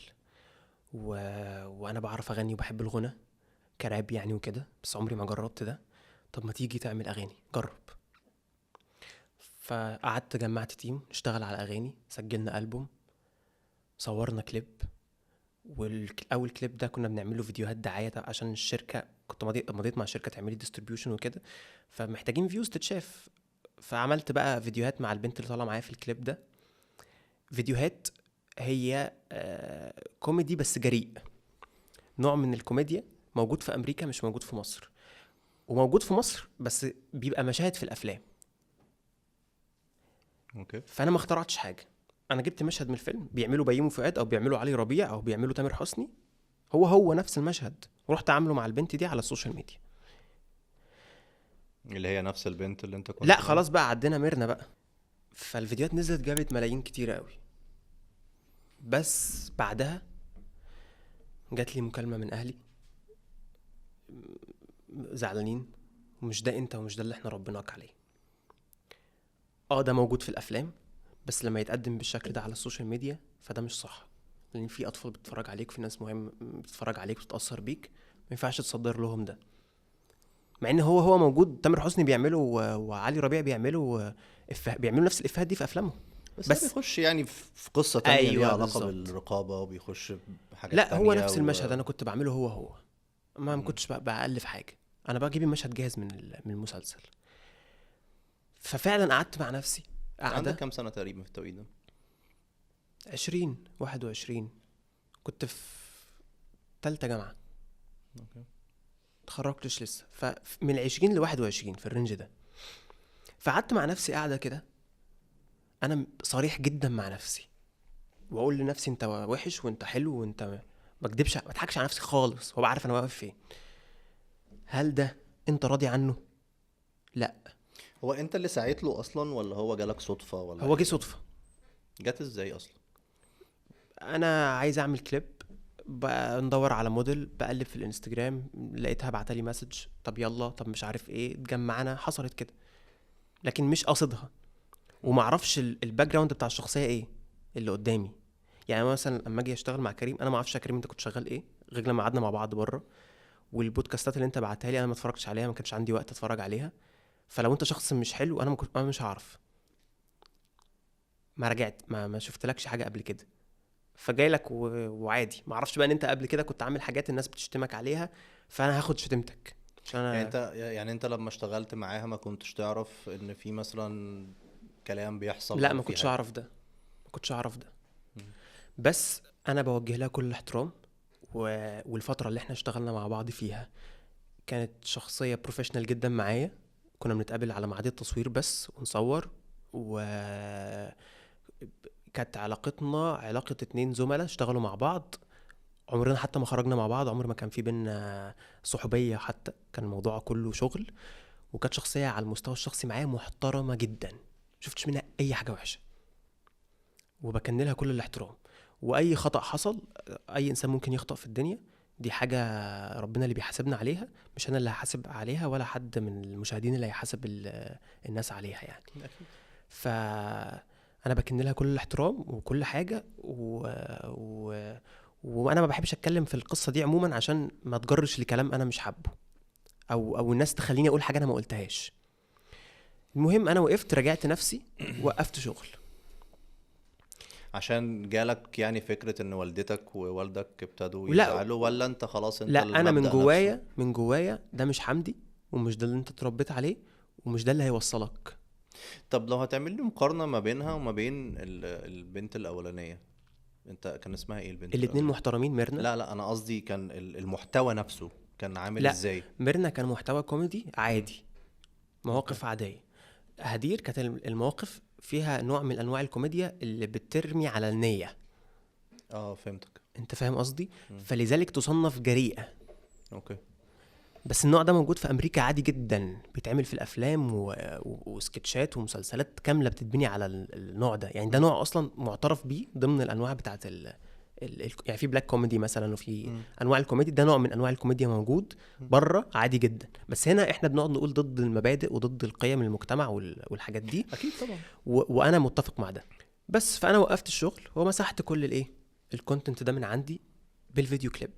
و... وانا بعرف اغني وبحب الغنى كراب يعني وكده، بس عمري ما جربت ده. طب ما تيجي تعمل اغاني، جرب. فقعدت جمعت تيم نشتغل على اغاني، سجلنا ألبوم، صورنا كليب. والاول كليب ده كنا بنعمله فيديوهات دعايه عشان الشركه، كنت مضيت مع شركه تعملي ديستريبيوشن وكده، فمحتاجين فيوز تتشاف. فعملت بقى فيديوهات مع البنت اللي طالعه معايا في الكليب ده، فيديوهات هي كوميدي بس جريء، نوع من الكوميديا موجود في امريكا مش موجود في مصر، وموجود في مصر بس بيبقى مشاهد في الافلام. اوكي. فانا ما اخترعتش حاجه، انا جبت مشهد من الفيلم بيعملوا بيومي فؤاد او بيعملوا علي ربيع او بيعملوا تامر حسني، هو نفس المشهد، ورحت عامله مع البنت دي على السوشيال ميديا. اللي هي نفس البنت اللي انت كنت لا خلاص بقى عدينا ميرنا بقى. فالفيديوهات نزلت جابت ملايين كتيره قوي. بس بعدها جات لي مكالمه من اهلي زعلانين، ومش ده انت ومش ده اللي احنا ربناك عليه. ده موجود في الافلام، بس لما يتقدم بالشكل ده على السوشيال ميديا فده مش صح، لان في اطفال بتتفرج عليك، في ناس مهم بتتفرج عليك وتتاثر بيك، ما ينفعش تصدر لهم ده. مع ان هو موجود، تامر حسني بيعمله وعلي ربيع بيعملوا بيعملوا نفس الافيهات دي في افلامهم. بس بس ده بيخش يعني في قصة تانية أيوة ليها علاقة بالظبط. بالرقابة، وبيخش بحاجات لا تانية هو نفس المشهد انا كنت بعمله هو ما كنتش بألف حاجه، انا بجيب المشهد جاهز من المسلسل. ففعلا قعدت مع نفسي عندك قعده. كام سنة تقريبا في التوقيت ده؟ 21 كنت في تالتة جامعة، اوكي. اتخرجتش لسه، فمن 20 ل21 في الرينج ده. فقعدت مع نفسي قاعدة كده، انا صريح جدا مع نفسي، واقول لنفسي انت وحش وانت حلو وانت ما بكدبش، ما اضحكش على نفسي خالص، وابقى عارف انا واقف فين. هل ده انت راضي عنه؟ لا. هو انت اللي ساعدت له اصلا، ولا هو جالك صدفة، ولا هو جه ايه؟ صدفة. جت ازاي اصلا؟ انا عايز اعمل كليب، ندور على موديل، بقلب في الانستجرام لقيتها بعتلي مسج، طب يلا، طب مش عارف ايه، اتجمعنا، حصلت كده، لكن مش قصدها. ومعرفش الباك جراوند بتاع الشخصيه ايه اللي قدامي، يعني مثلا لما اجي اشتغل مع كريم، انا ما اعرفش يا كريم انت كنت شغال ايه غير لما قعدنا مع بعض بره. والبودكاستات اللي انت بعتها لي انا ما اتفرجتش عليها، ما كانش عندي وقت اتفرج عليها. فلو انت شخص مش حلو انا انا مش هعرف. ما رجعت، ما شفتلكش حاجه قبل كده. فجاي لك وعادي، ما اعرفش بقى ان انت قبل كده كنت عامل حاجات الناس بتشتمك عليها، فانا هاخد شتمتك عشان يعني انا. انت لما اشتغلت معاها ما كنتش تعرف ان في مثلا كلام بيحصل لا او ما في كنتش حاجة؟ اعرف ده، ما كنتش اعرف ده. مم. بس انا بوجه لها كل الاحترام. و... والفتره اللي احنا اشتغلنا مع بعض فيها كانت شخصيه بروفيشنال جدا معايا. كنا بنتقابل على ميعاد التصوير بس ونصور. وكانت علاقتنا علاقه اتنين زملاء اشتغلوا مع بعض. عمرنا حتى ما خرجنا مع بعض، عمر ما كان في بينا صحوبيه، حتى كان الموضوع كله شغل. وكانت شخصيه على المستوى الشخصي معايا محترمه جدا، شفتش منها اي حاجه وحشه، وبكن لها كل الاحترام. واي خطأ حصل، اي انسان ممكن يخطأ في الدنيا، دي حاجة ربنا اللي بيحاسبنا عليها، مش انا اللي هحاسب عليها ولا حد من المشاهدين اللي هيحاسب الناس عليها يعني. أكيد. فانا بكن لها كل الاحترام وكل حاجة و... وانا ما بحبش اتكلم في القصة دي عموما عشان ما تجرش لكلام انا مش حابه، او الناس تخليني اقول حاجة انا ما قلتهاش. المهم انا وقفت، رجعت نفسي، وقفت شغل. عشان جالك يعني فكرة ان والدتك ووالدك ابتدوا ولا يزعلوا، ولا انت خلاص انت لا، انا من المبدأ نفسه؟ جوايا، من جوايا ده مش حمدي، ومش ده اللي انت اتربيت عليه، ومش ده اللي هيوصلك. طب لو هتعمل لي مقارنة ما بينها وما بين البنت الأولانية، انت كان اسمها ايه البنت الاتنين الأولانية؟ محترمين. ميرنا، لا انا قصدي كان المحتوى نفسه كان عامل لا، ازاي؟ ميرنا كان محتوى كوميدي عادي، اوكي. مواقف عادية. هدير كانت المواقف فيها نوع من انواع الكوميديا اللي بترمي على النية. اه فهمتك. انت فاهم قصدي؟ مم. فلذلك تصنف جريئة. اوكي. بس النوع ده موجود في امريكا عادي جدا، بيتعمل في الافلام وسكتشات ومسلسلات كامله بتتبني على النوع ده. يعني ده مم. نوع اصلا معترف بيه ضمن الانواع بتاعه يعني في بلاك كوميدي مثلا، وفي مم. انواع الكوميدي. ده نوع من انواع الكوميديا موجود مم. بره عادي جدا. بس هنا احنا بنقعد نقول ضد المبادئ وضد القيم المجتمع والحاجات دي. اكيد طبعا. وانا متفق مع ده. بس فانا وقفت الشغل ومسحت كل الايه، الكونتنت ده من عندي بالفيديو كليب.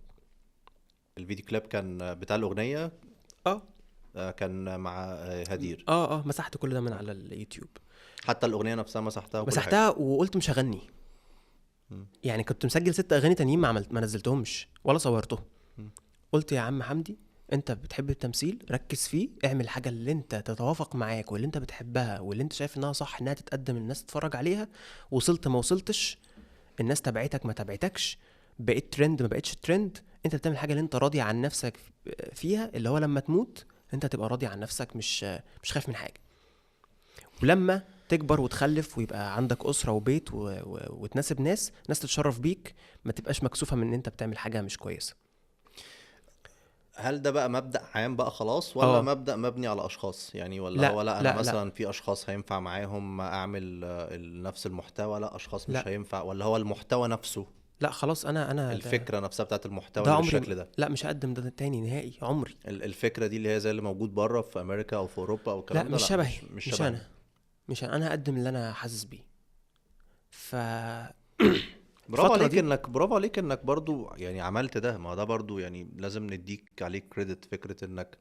الفيديو كليب كان بتاع الأغنية؟ اه كان مع هدير؟ مسحت كل ده من اوكي. على اليوتيوب. حتى الأغنية نفسها مسحتها وكل حاجة؟ مسحتها وقلت مش هغني. مم. يعني كنت مسجل 6 اغاني تانيين ما نزلتهمش ولا صورتهم. مم. قلت يا عم حمدي، انت بتحب التمثيل، ركز فيه، اعمل حاجه اللي انت تتوافق معاك واللي انت بتحبها واللي انت شايف انها صح انها تتقدم الناس تتفرج عليها. وصلت ما وصلتش، الناس تبعتك ما تبعتكش، بقيت ترند ما بقيتش ترند، انت بتعمل حاجه اللي انت راضي عن نفسك فيها، اللي هو لما تموت انت تبقى راضي عن نفسك، مش خايف من حاجه. ولما تكبر وتخلف ويبقى عندك أسرة وبيت وتناسب ناس تتشرف بيك، ما تبقاش مكسوفة من ان انت بتعمل حاجة مش كويسة. هل ده بقى مبدأ عام بقى خلاص، ولا اه مبدأ مبني على أشخاص يعني؟ ولا هو لا لا أنا لا لا مثلا في أشخاص هينفع معاهم أعمل نفس المحتوى، لا أشخاص مش لا هينفع، ولا هو المحتوى نفسه، لا خلاص، انا ده، الفكرة نفسها بتاعت المحتوى ده اللي عمري بالشكل ده؟ لا مش هقدم ده تاني نهائي عمري. الفكرة دي اللي هي زي اللي موجود بره في أمريكا أو في أوروبا أو لا الكلام ده، مش لا شبهي، مش مش شبهنا. انا، مش انا هقدم اللي انا حاسس بيه. ف برافو الفترة عليك دي انك برافو عليك انك برضو يعني عملت ده. ما ده برضو يعني لازم نديك عليك كريدت، فكرة انك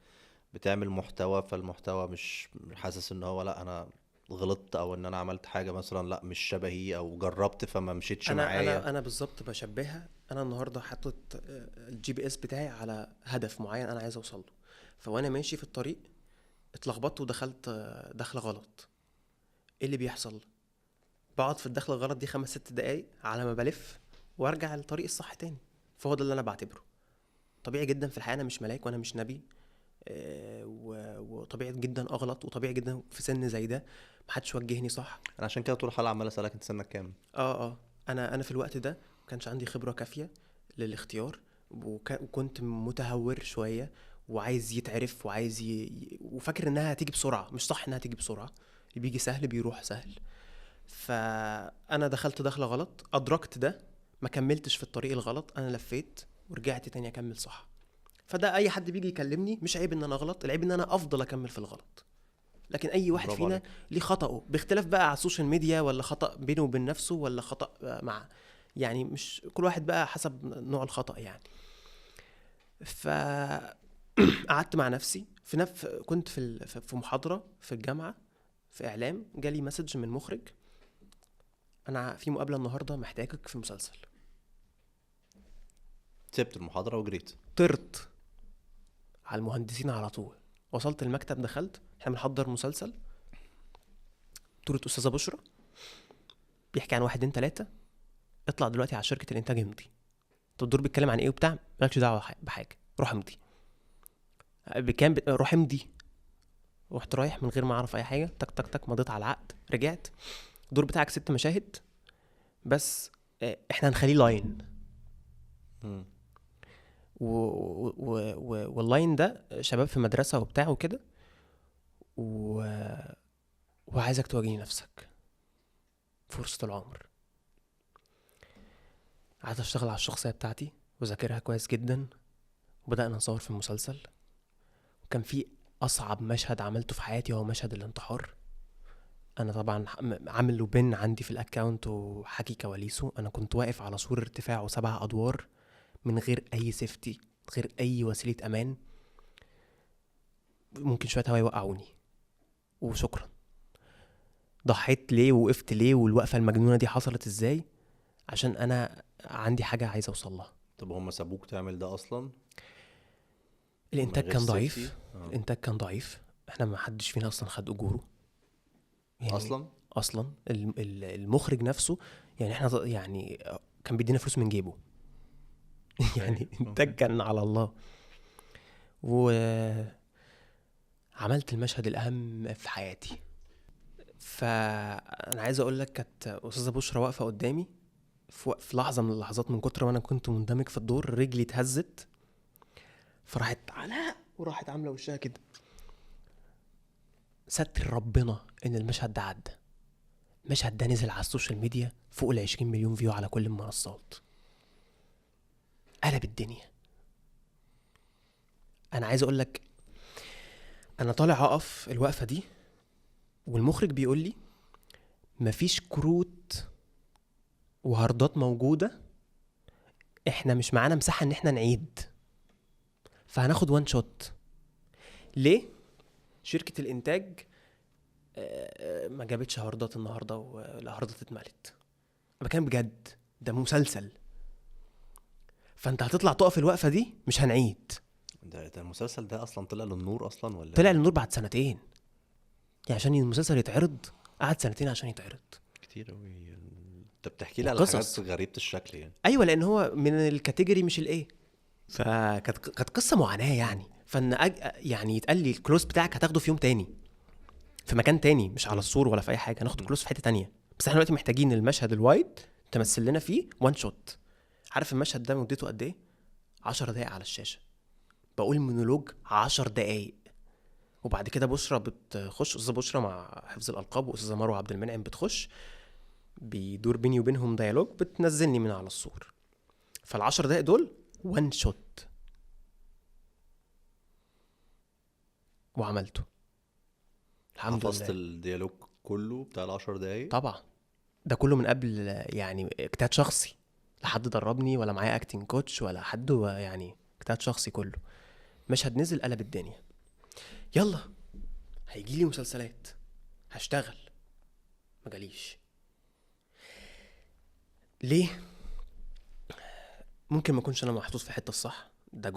بتعمل محتوى، فالمحتوى مش حاسس ان هو لا انا غلطت، او ان انا عملت حاجة مثلا لا مش شبهي، او جربت فما مشيتش انا معايا. انا انا بالظبط بشبهها. انا النهارده حاطط الجي بي اس بتاعي على هدف معين انا عايز اوصل له. فوانا ماشي في الطريق اتلخبطت ودخلت دخله غلط. ايه اللي بيحصل؟ بقعد في الدخله الغلط دي 5 6 دقايق على ما بلف وارجع للطريق الصح تاني. فهو ده اللي انا بعتبره طبيعي جدا في الحياه. انا مش ملاك وانا مش نبي. وطبيعي جدا اغلط، وطبيعي جدا في سن زي ده محدش وجهني صح. انا عشان كده طول الحلقة عمال اسألك انت سنك كام. انا في الوقت ده ما كانش عندي خبره كافيه للاختيار. وكنت متهور شويه، وعايز يتعرف وعايز وفاكر انها هتيجي بسرعه. مش صح انها تيجي بسرعه، اللي بيجي سهل بيروح سهل. فانا دخلت دخله غلط، ادركت ده، ما كملتش في الطريق الغلط، انا لفيت ورجعت تاني اكمل صح. فده اي حد بيجي يكلمني مش عيب ان انا اغلط، العيب ان انا افضل اكمل في الغلط. لكن اي واحد برافو فينا عليك. ليه خطأه، باختلاف بقى على السوشيال ميديا، ولا خطأ بينه وبين نفسه، ولا خطأ مع يعني مش كل واحد بقى حسب نوع الخطأ يعني. ف قعدت مع نفسي كنت في محاضرة في الجامعة في إعلام، جالي مسج من مخرج: أنا في مقابلة النهاردة محتاجك في مسلسل. سبت المحاضرة وجريت. طرت على المهندسين على طول، وصلت المكتب، دخلت، احنا بنحضر مسلسل بطولة أستاذة بشرى، بيحكي عن 1 2 3، اطلع دلوقتي على شركة الإنتاج امضي. طب الدور بيتكلم عن إيه وبتاع؟ مالكش دعوة بحاجة، روح امضي. روح امضي. رحت رايح من غير ما أعرف أي حاجة، تك تك تك، مضيت على العقد، رجعت. الدور بتاعك 6 مشاهد بس، احنا هنخليه لاين. مم. واللاين ده شباب في مدرسة وبتاع وكده، و... وعايزك تواجهي نفسك، فرصة العمر. قعدت اشتغل على الشخصية بتاعتي وذاكرها كويس جدا، وبدأنا نصور في المسلسل. وكان في أصعب مشهد عملته في حياتي هو مشهد الانتحار. أنا طبعا عامل له بن عندي في الأكاونت وحكي كواليسه. أنا كنت واقف على سور ارتفاعه 7 أدوار من غير أي سيفتي، غير أي وسيلة أمان، ممكن شوية هوا يوقعوني، وشكرا. ضحيت ليه ووقفت ليه والوقفة المجنونة دي حصلت ازاي؟ عشان أنا عندي حاجة عايز أوصل لها. طب هم سابوك تعمل ده اصلا من الإنتاج غير كان سيفتي؟ ضعيف. الإنتاج كان ضعيف، احنا ما حدش فينا أصلا خد أجوره يعني. اصلا أصلا المخرج نفسه يعني، احنا يعني كان بيدينا فلوس من جيبه يعني الإنتاج كان على الله. وعملت المشهد الأهم في حياتي. فأنا عايز أقول لك، كانت أستاذة بشرى واقفة قدامي في لحظة من اللحظات، من كتر ما أنا كنت مندمج في الدور، رجلي اتهزت، فراحت علاء وراحت عاملة وشها كده. ستر ربنا إن المشهد ده عدى. المشهد ده نزل على السوشيال ميديا فوق 20 مليون فيو على كل المنصات، قلب الدنيا. أنا عايز أقول لك، أنا طالع أقف الوقفة دي، والمخرج بيقول لي مفيش كروت وهاردات موجودة، احنا مش معانا مساحة ان احنا نعيد، فهناخد 1 شوت. ليه؟ شركة الانتاج ما جابتش هاردات النهاردة، والهاردات اتملت. انا بكلم بجد، ده مسلسل، فانت هتطلع تقف الوقفة دي، مش هنعيد. ده المسلسل ده اصلا طلع للنور اصلا ولا طلع ايه؟ للنور بعد 2 سنين يعني، عشان المسلسل يتعرض قعد 2 سنين عشان يتعرض. كتير قوي. انت بتحكي لي على وقصص، حاجات غريبة الشكل يعني. ايوه، لان هو من الكاتيجوري مش الايه. كانت قصة معاناة يعني. فان يعني يتقال لي الكلوز بتاعك هتاخده في يوم تاني في مكان تاني، مش على السور ولا في اي حاجه، هناخد كلوز في حته تانية، بس احنا دلوقتي محتاجين المشهد الوايد تمثل لنا فيه 1 شوت. عارف المشهد ده مدته قد ايه؟ 10 دقايق على الشاشه، بقول مونولوج 10 دقايق. وبعد كده بشرى بتخش، استاذه بشرى مع حفظ الالقاب واستاذه مروه عبد المنعم بتخش، بيدور بيني وبينهم ديالوج، بتنزلني من على السور. فال10 دقايق دول 1 شوت، وعملته الحمد حفظت لله. الديالوج كله بتاع ال10 دقايق؟ طبعا ده كله من قبل يعني اجتهاد شخصي، لا حد دربني ولا معايا اكتنج كوتش ولا حد، يعني اجتهاد شخصي كله. مشهد نزل قلب الدنيا. يلا هيجي لي مسلسلات، هشتغل، ما جاليش. ليه؟ ممكن ما اكونش انا محطوط في حته الصح، ده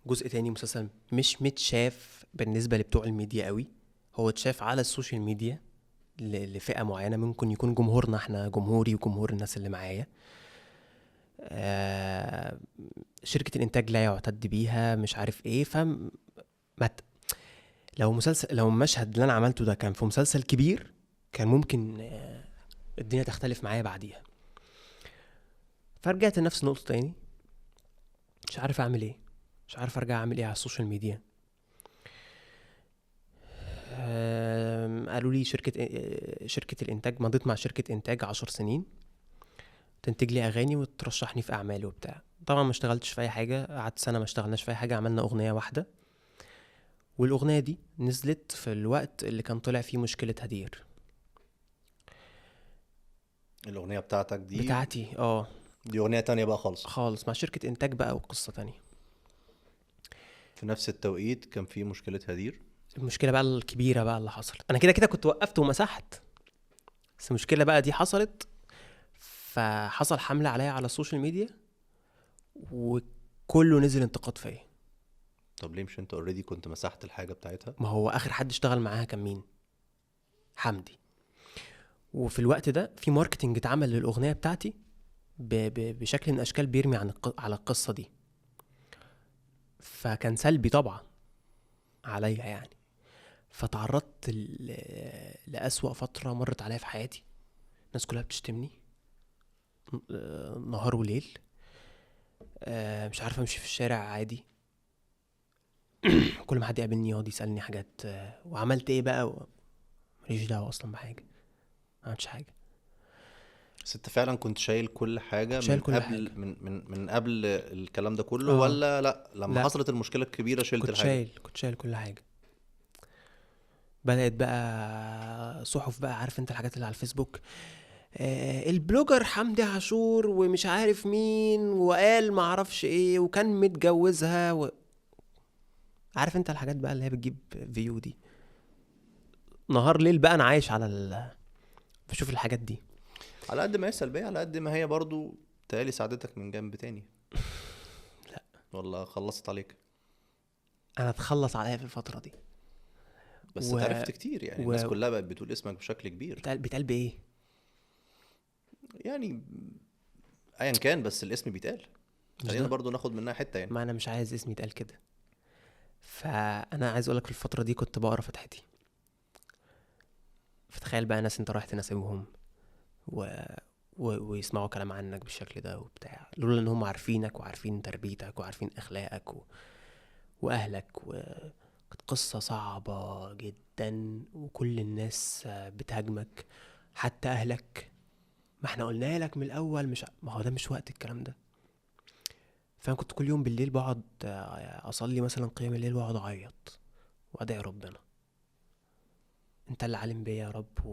جزء تاني، مسلسل مش متشاف بالنسبه لبتوع الميديا قوي، هو اتشاف على السوشيال ميديا لفئه معينه، ممكن يكون جمهورنا احنا، جمهوري وجمهور الناس اللي معايا. شركة الانتاج لا يعتد بيها، مش عارف ايه. لو المشهد اللي انا عملته ده كان في مسلسل كبير، كان ممكن الدنيا تختلف معايا بعديها. فرجعت لنفس النقطة تاني، مش عارف اعمل ايه، مش عارف ارجع اعمل ايه على السوشيال ميديا. قالوا لي شركة الانتاج، مضيت مع شركة انتاج 10 سنين تنتج لي اغاني وترشحني في اعمال وبتاع. طبعا ما اشتغلتش في اي حاجه، قعدت سنه ما اشتغلناش في اي حاجه، عملنا اغنيه واحده، والاغنيه دي نزلت في الوقت اللي كان طلع فيه مشكله هدير. الاغنيه بتاعتك دي بتاعتي دي اغنيه تانية بقى خالص. خالص مع شركة انتاج بقى وقصة تانية. في نفس التوقيت كان في مشكله هدير. المشكلة بقى الكبيرة بقى اللي حصلت، انا كده كده كنت وقفت ومسحت، بس المشكلة بقى دي حصلت. فحصل حملة عليا على السوشيال ميديا وكله نزل انتقاد فيا. طب ليه مش انت اوريدي كنت مسحت الحاجه بتاعتها؟ ما هو اخر حد اشتغل معاها كان مين؟ حمدي. وفي الوقت ده في ماركتينج اتعمل للاغنيه بتاعتي بشكل من الاشكال بيرمي على القصه دي، فكان سلبي طبعا عليا يعني. فتعرضت لأسوأ فتره مرت عليا في حياتي. الناس كلها بتشتمني نهار وليل. مش عارف امشي في الشارع عادي. كل ما حد يقابلني يقعد يسالني حاجات، وعملت ايه بقى، ماليش دعوه اصلا بحاجه، ما عملتش حاجه. بس انت فعلا كنت شايل كل حاجه كنت شايل من كل قبل حاجه. من قبل الكلام ده كله، اه ولا لا لما لا، حصلت المشكله الكبيره شلت الحاجه؟ كنت شايل كل حاجه. بدأت بقى صحف بقى، عارف انت الحاجات اللي على الفيسبوك، البلوجر حمدي عاشور ومش عارف مين وقال معرفش ايه وكان متجوزها عارف انت الحاجات بقى اللي هي بتجيب فيو دي. نهار ليل بقى انا عايش بشوف الحاجات دي. على قد ما هي سلبيه، على قد ما هي برضو تالي ساعدتك من جنب تاني. لا، ولا خلصت عليك؟ انا اتخلص عليا في الفترة دي. بس و... اتعرفت كتير يعني، الناس كلها بقت بتقول اسمك بشكل كبير. بيتقال بايه؟ يعني ايا كان، بس الاسم بيتقال. مش خلينا ده، برضو ناخد منها حته يعني. ما انا مش عايز اسمي يتقال كده. فانا عايز اقولك في الفترة دي كنت بقرا فتحتي. فتخيل بقى ناس انت رايح تناسبهم و... ويسمعوا كلام عنك بالشكل ده وبتاع، لولا ان هم عارفينك وعارفين تربيتك وعارفين اخلاقك واهلك كانت قصة صعبة جدا، وكل الناس بتهاجمك، حتى اهلك. ما احنا قلنا لك من الاول، مش ما هو ده مش وقت الكلام ده. فانا كنت كل يوم بالليل بقعد اصلي مثلا قيام الليل واقعد اعيط وادعي ربنا، انت اللي عالم بيا يا رب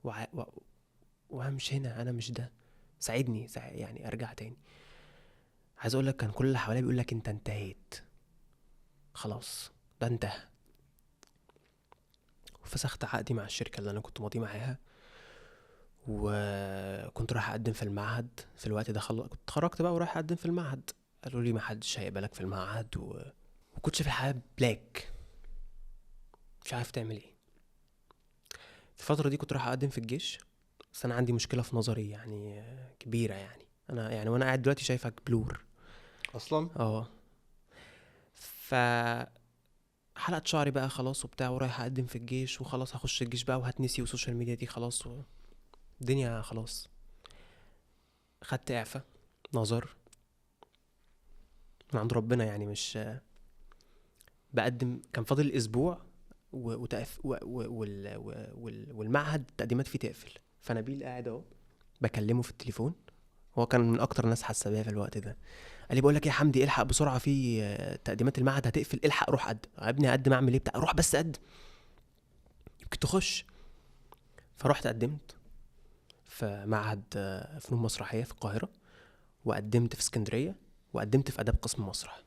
وع... و... وانا مش هنا، انا مش ده، ساعدني يعني ارجع تاني. عايز اقول لك كان كل اللي حواليا بيقول لك انت انتهيت خلاص، ده انتهى. وفسخت عقدي مع الشركه اللي انا كنت ماضي معاها، وكنت رايح اقدم في المعهد في الوقت ده. كنت اتخرجت بقى ورايح اقدم في المعهد. قالوا لي ما حدش هيقبلك في المعهد وكنت في الحياه بلاك، مش عارف تعمل ايه. في الفتره دي كنت رايح اقدم في الجيش، بس انا عندي مشكله في نظري يعني كبيره يعني. انا يعني وانا قاعد دلوقتي شايفك بلور اصلا اه. ف حلقت شعري بقى خلاص وبتاع، ورايح اقدم في الجيش وخلاص هخش الجيش بقى وهتنسي والسوشيال ميديا دي خلاص الدنيا خلاص. خدت اعفاء نظر من عند ربنا يعني، مش بقدم. كان فاضل اسبوع والمعهد التقديمات فيه تقفل. فنبيل قاعد اهو بكلمه في التليفون، هو كان من اكتر الناس حاسه بيا في الوقت ده. قال لي بقول لك يا حمدي الحق بسرعه في تقديمات المعهد هتقفل، الحق روح قدم. يا ابني اقدم اعمل ايه بتاع، روح بس قدم يمكن تخش. فرحت قدمت في معهد فنون مسرحيه في القاهره، وقدمت في اسكندريه، وقدمت في اداب قسم مسرح.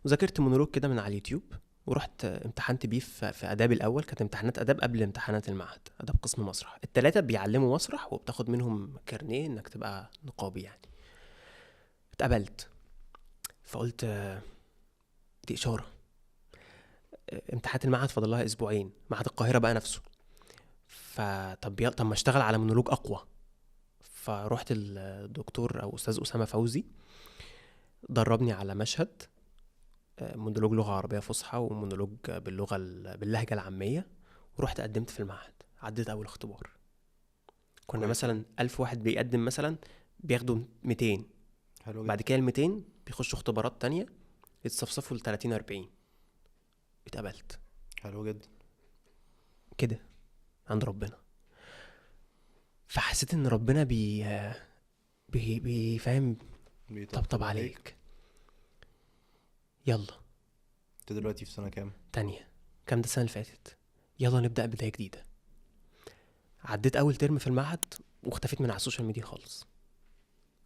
وذاكرت مونولوج كده من على اليوتيوب، ورحت امتحنت بيه في اداب الاول. كانت امتحانات اداب قبل امتحانات المعهد، اداب قسم مسرح. التلاتة بيعلموا مسرح وبتاخد منهم كارنيه انك تبقى نقابي يعني. اتقبلت. فقلت دي اشاره. امتحانات المعهد فاضل لها اسبوعين، معهد القاهره بقى نفسه. طب ما اشتغل على مونولوج اقوى. فروحت الدكتور او استاذ اسامه فوزي، دربني على مشهد مونولوج لغه عربيه فصحى ومونولوج باللهجه العاميه. ورحت قدمت في المعهد، عديت اول اختبار. كنا كويس. مثلا 1000 واحد بيقدم، مثلا بياخدوا 200. حلو بعد جدا. كده ال 200 بيخشوا اختبارات تانية يتصفصفوا ل 30 40. اتقبلت حلو جدا. كده عند ربنا. فحسيت ان ربنا بيفهم، طبطب عليك. يلا انت دلوقتي في سنه كام؟ تانية. كام ده السنة اللي فاتت. يلا نبدأ بداية جديدة. عديت أول ترم في المعهد واختفيت من على السوشيال ميديا خالص.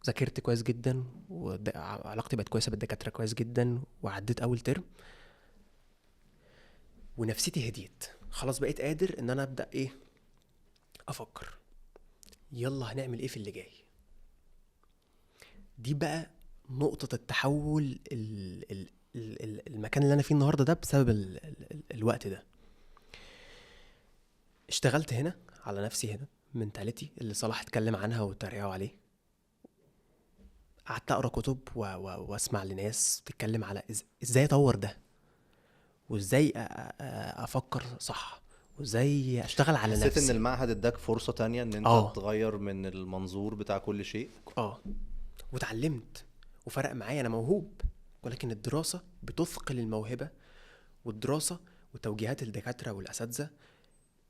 ذاكرت كويس جدا وعلاقتي بقت كويسه بالدكاتره كويس جدا، وعديت اول ترم ونفسيتي هديت خلاص. بقيت قادر ان انا ابدا ايه، افكر يلا هنعمل ايه في اللي جاي. دي بقى نقطه التحول المكان اللي انا فيه النهارده ده بسبب الوقت ده. اشتغلت هنا على نفسي، هنا منتاليتي اللي صلاح اتكلم عنها وتريقوا عليه. قعدت اقرا كتب واسمع لناس تتكلم على ازاي اطور ده، وازاي افكر صح، وازاي اشتغل على حسيت ان نفسي. المعهد اداك فرصة تانية ان انت اه تغير من المنظور بتاع كل شيء؟ وتعلمت وفرق معايا. انا موهوب، ولكن الدراسة بتثقل الموهبة، والدراسة وتوجيهات الدكاترة والاساتذة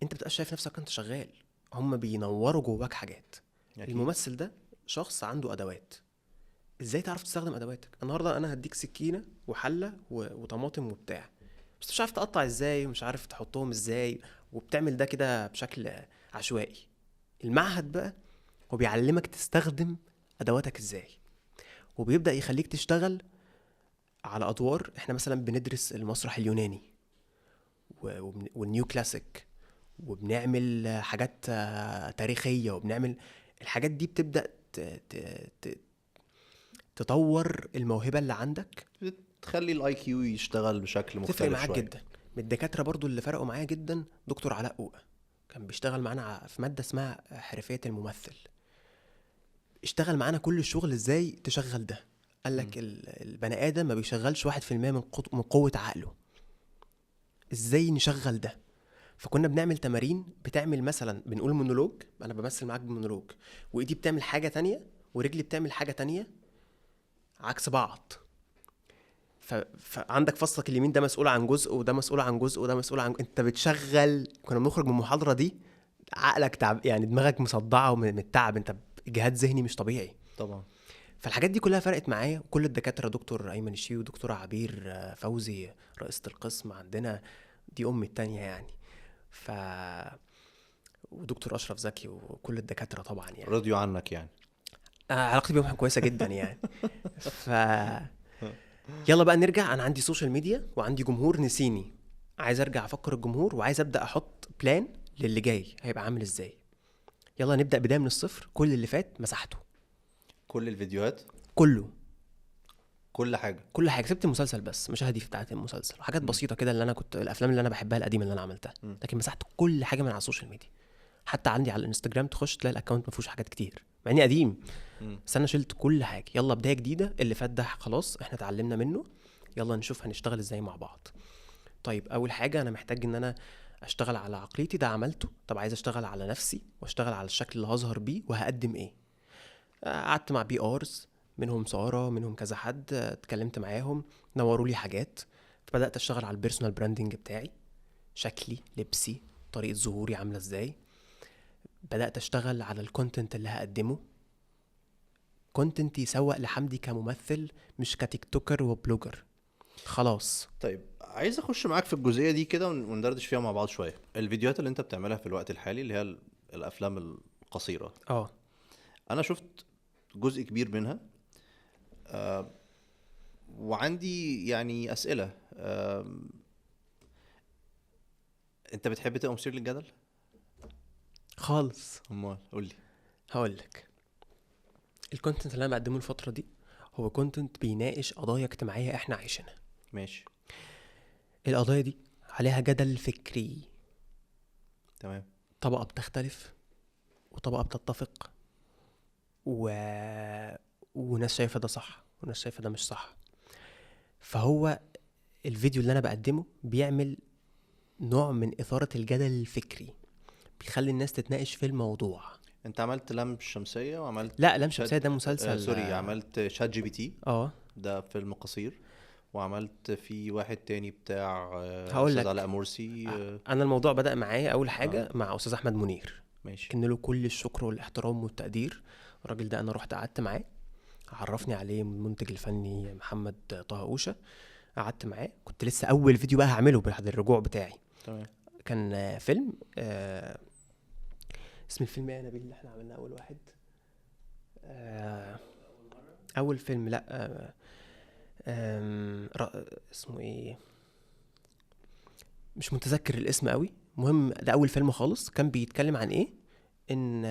انت بتبقاش شايف نفسك انت شغال، هم بينوروا جواك حاجات. أكيد. الممثل ده شخص عنده ادوات، ازاي تعرف تستخدم ادواتك؟ النهارده انا هديك سكينه وحله وطماطم وبتاع، بس مش عارف تقطع ازاي ومش عارف تحطهم ازاي، وبتعمل ده كده بشكل عشوائي. المعهد بقى هو بيعلمك تستخدم ادواتك ازاي، وبيبدا يخليك تشتغل على ادوار. احنا مثلا بندرس المسرح اليوناني والنيو كلاسيك، وبنعمل حاجات تاريخيه، وبنعمل الحاجات دي بتبدا تطور الموهبه اللي عندك، تخلي الاي كيو يشتغل بشكل تفرق مختلف معاك شوية. جدا. من الدكاتره برضو اللي فرقوا معايا جدا دكتور علاء قوقة، كان بيشتغل معانا في ماده اسمها حرفيه الممثل. اشتغل معانا كل الشغل ازاي تشغل ده. قال لك البني ادم ما بيشغلش 1% من قوه عقله، ازاي نشغل ده. فكنا بنعمل تمارين، بتعمل مثلا بنقول مونولوج، انا بمثل معاك بمونولوج، وايدي بتعمل حاجه تانية ورجلي بتعمل حاجه تانية عكس بعض. فعندك فصلك اليمين ده مسؤول عن جزء، وده مسؤول عن جزء، وده مسؤول عن انت بتشغل. كنا بنخرج من المحاضره دي عقلك تعب، يعني دماغك مصدعه من التعب، انت جهاد ذهني مش طبيعي طبعا. فالحاجات دي كلها فرقت معايا. وكل الدكاتره، دكتور ايمن الشيوي ودكتوره عبير فوزي رئيسه القسم عندنا، دي امي التانية يعني. ودكتور اشرف زكي وكل الدكاتره طبعا يعني رضيوا عنك يعني. علاقتي بيهم كويسه جدا يعني. يلا بقى نرجع. انا عندي سوشيال ميديا وعندي جمهور نسيني، عايز ارجع افكر الجمهور، وعايز ابدا احط بلان للي جاي هيبقى عامل ازاي. يلا نبدا بدايه من الصفر. كل اللي فات مسحته، كل الفيديوهات، كله، كل حاجة. كل حاجه. سبت المسلسل بس، مشاهدي بتاعت المسلسل وحاجات بسيطه كده اللي انا كنت الافلام اللي انا بحبها القديمه اللي انا عملتها، لكن مسحت كل حاجه من على السوشيال ميديا. حتى عندي على الانستجرام تخش تلاقي الاكونت ما فيهوش حاجات كتير مع اني قديم، بس انا شلت كل حاجه. يلا بدايه جديده، اللي فات ده خلاص احنا اتعلمنا منه، يلا نشوف هنشتغل ازاي مع بعض. طيب اول حاجه انا محتاج ان انا اشتغل على عقليتي، ده عملته. طب عايز اشتغل على نفسي واشتغل على الشكل اللي هظهر بيه وهقدم ايه. قعدت مع بي ارز، منهم ساره، منهم كذا حد، اتكلمت معاهم نوروا لي حاجات. فبدات اشتغل على البيرسونال براندنج بتاعي، شكلي، لبسي، طريقه ظهوري عامله ازاي. بدات اشتغل على الكونتنت اللي هقدمه، كونتنت يسوق لحمدي كممثل مش كتيك توكر وبلوجر خلاص. طيب عايز اخش معاك في الجزئية دي كده وندردش فيها مع بعض شوية. الفيديوهات اللي انت بتعملها في الوقت الحالي اللي هي الافلام القصيرة، انا شفت جزء كبير منها، وعندي يعني اسئلة. انت بتحب تبقى مثير للجدل خالص. امال قول لي. هقول لك، الكونتنت اللي انا بقدمه الفتره دي هو كونتنت بيناقش قضايا اجتماعيه احنا عايشينها. ماشي. القضايا دي عليها جدل فكري، تمام. طبقه بتختلف وطبقه بتتفق، وناس شايفه ده صح وناس شايفه ده مش صح. فهو الفيديو اللي انا بقدمه بيعمل نوع من اثاره الجدل الفكري، بيخلي الناس تتناقش في الموضوع. انت عملت لام شمسية وعملت لا لام شمسية ده مسلسل سوري، عملت شات جي بي تي، اه ده فيلم قصير. وعملت في واحد تاني بتاع هقول استاذ لك، علاء مرسي. انا الموضوع بدأ معايا اول حاجة مع استاذ احمد منير، ماشي. كن له كل الشكر والاحترام والتقدير. الراجل ده انا رحت قعدت معاه، عرفني عليه المنتج الفني محمد طه قوشة. قعدت معاه، كنت لسه اول فيديو بقى هعمله بعد الرجوع بتاعي. تمام. كان فيلم اسم الفيلم ايه يا نبيل اللي احنا عملناه اول واحد؟ آه اول فيلم، لا اسمه ايه؟ مش متذكر الاسم قوي. المهم ده اول فيلم خالص. كان بيتكلم عن ايه؟ ان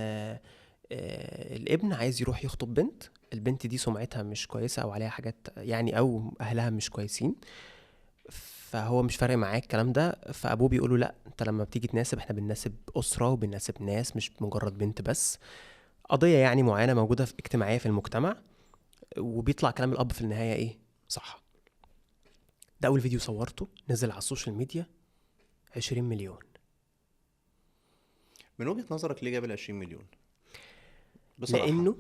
الابن عايز يروح يخطب بنت. البنت دي سمعتها مش كويسة او عليها حاجات يعني، او اهلها مش كويسين، فهو مش فارق معاه الكلام ده. فابوه بيقوله لا، انت لما بتيجي تناسب احنا بنناسب اسره وبنناسب ناس، مش مجرد بنت بس. قضيه يعني معينه موجوده في اجتماعيه في المجتمع، وبيطلع كلام الاب في النهايه ايه؟ صح. ده اول فيديو صورته نزل على السوشيال ميديا، 20 مليون. من وجهة نظرك ليه جاب ال 20 مليون بصراحة؟ لانه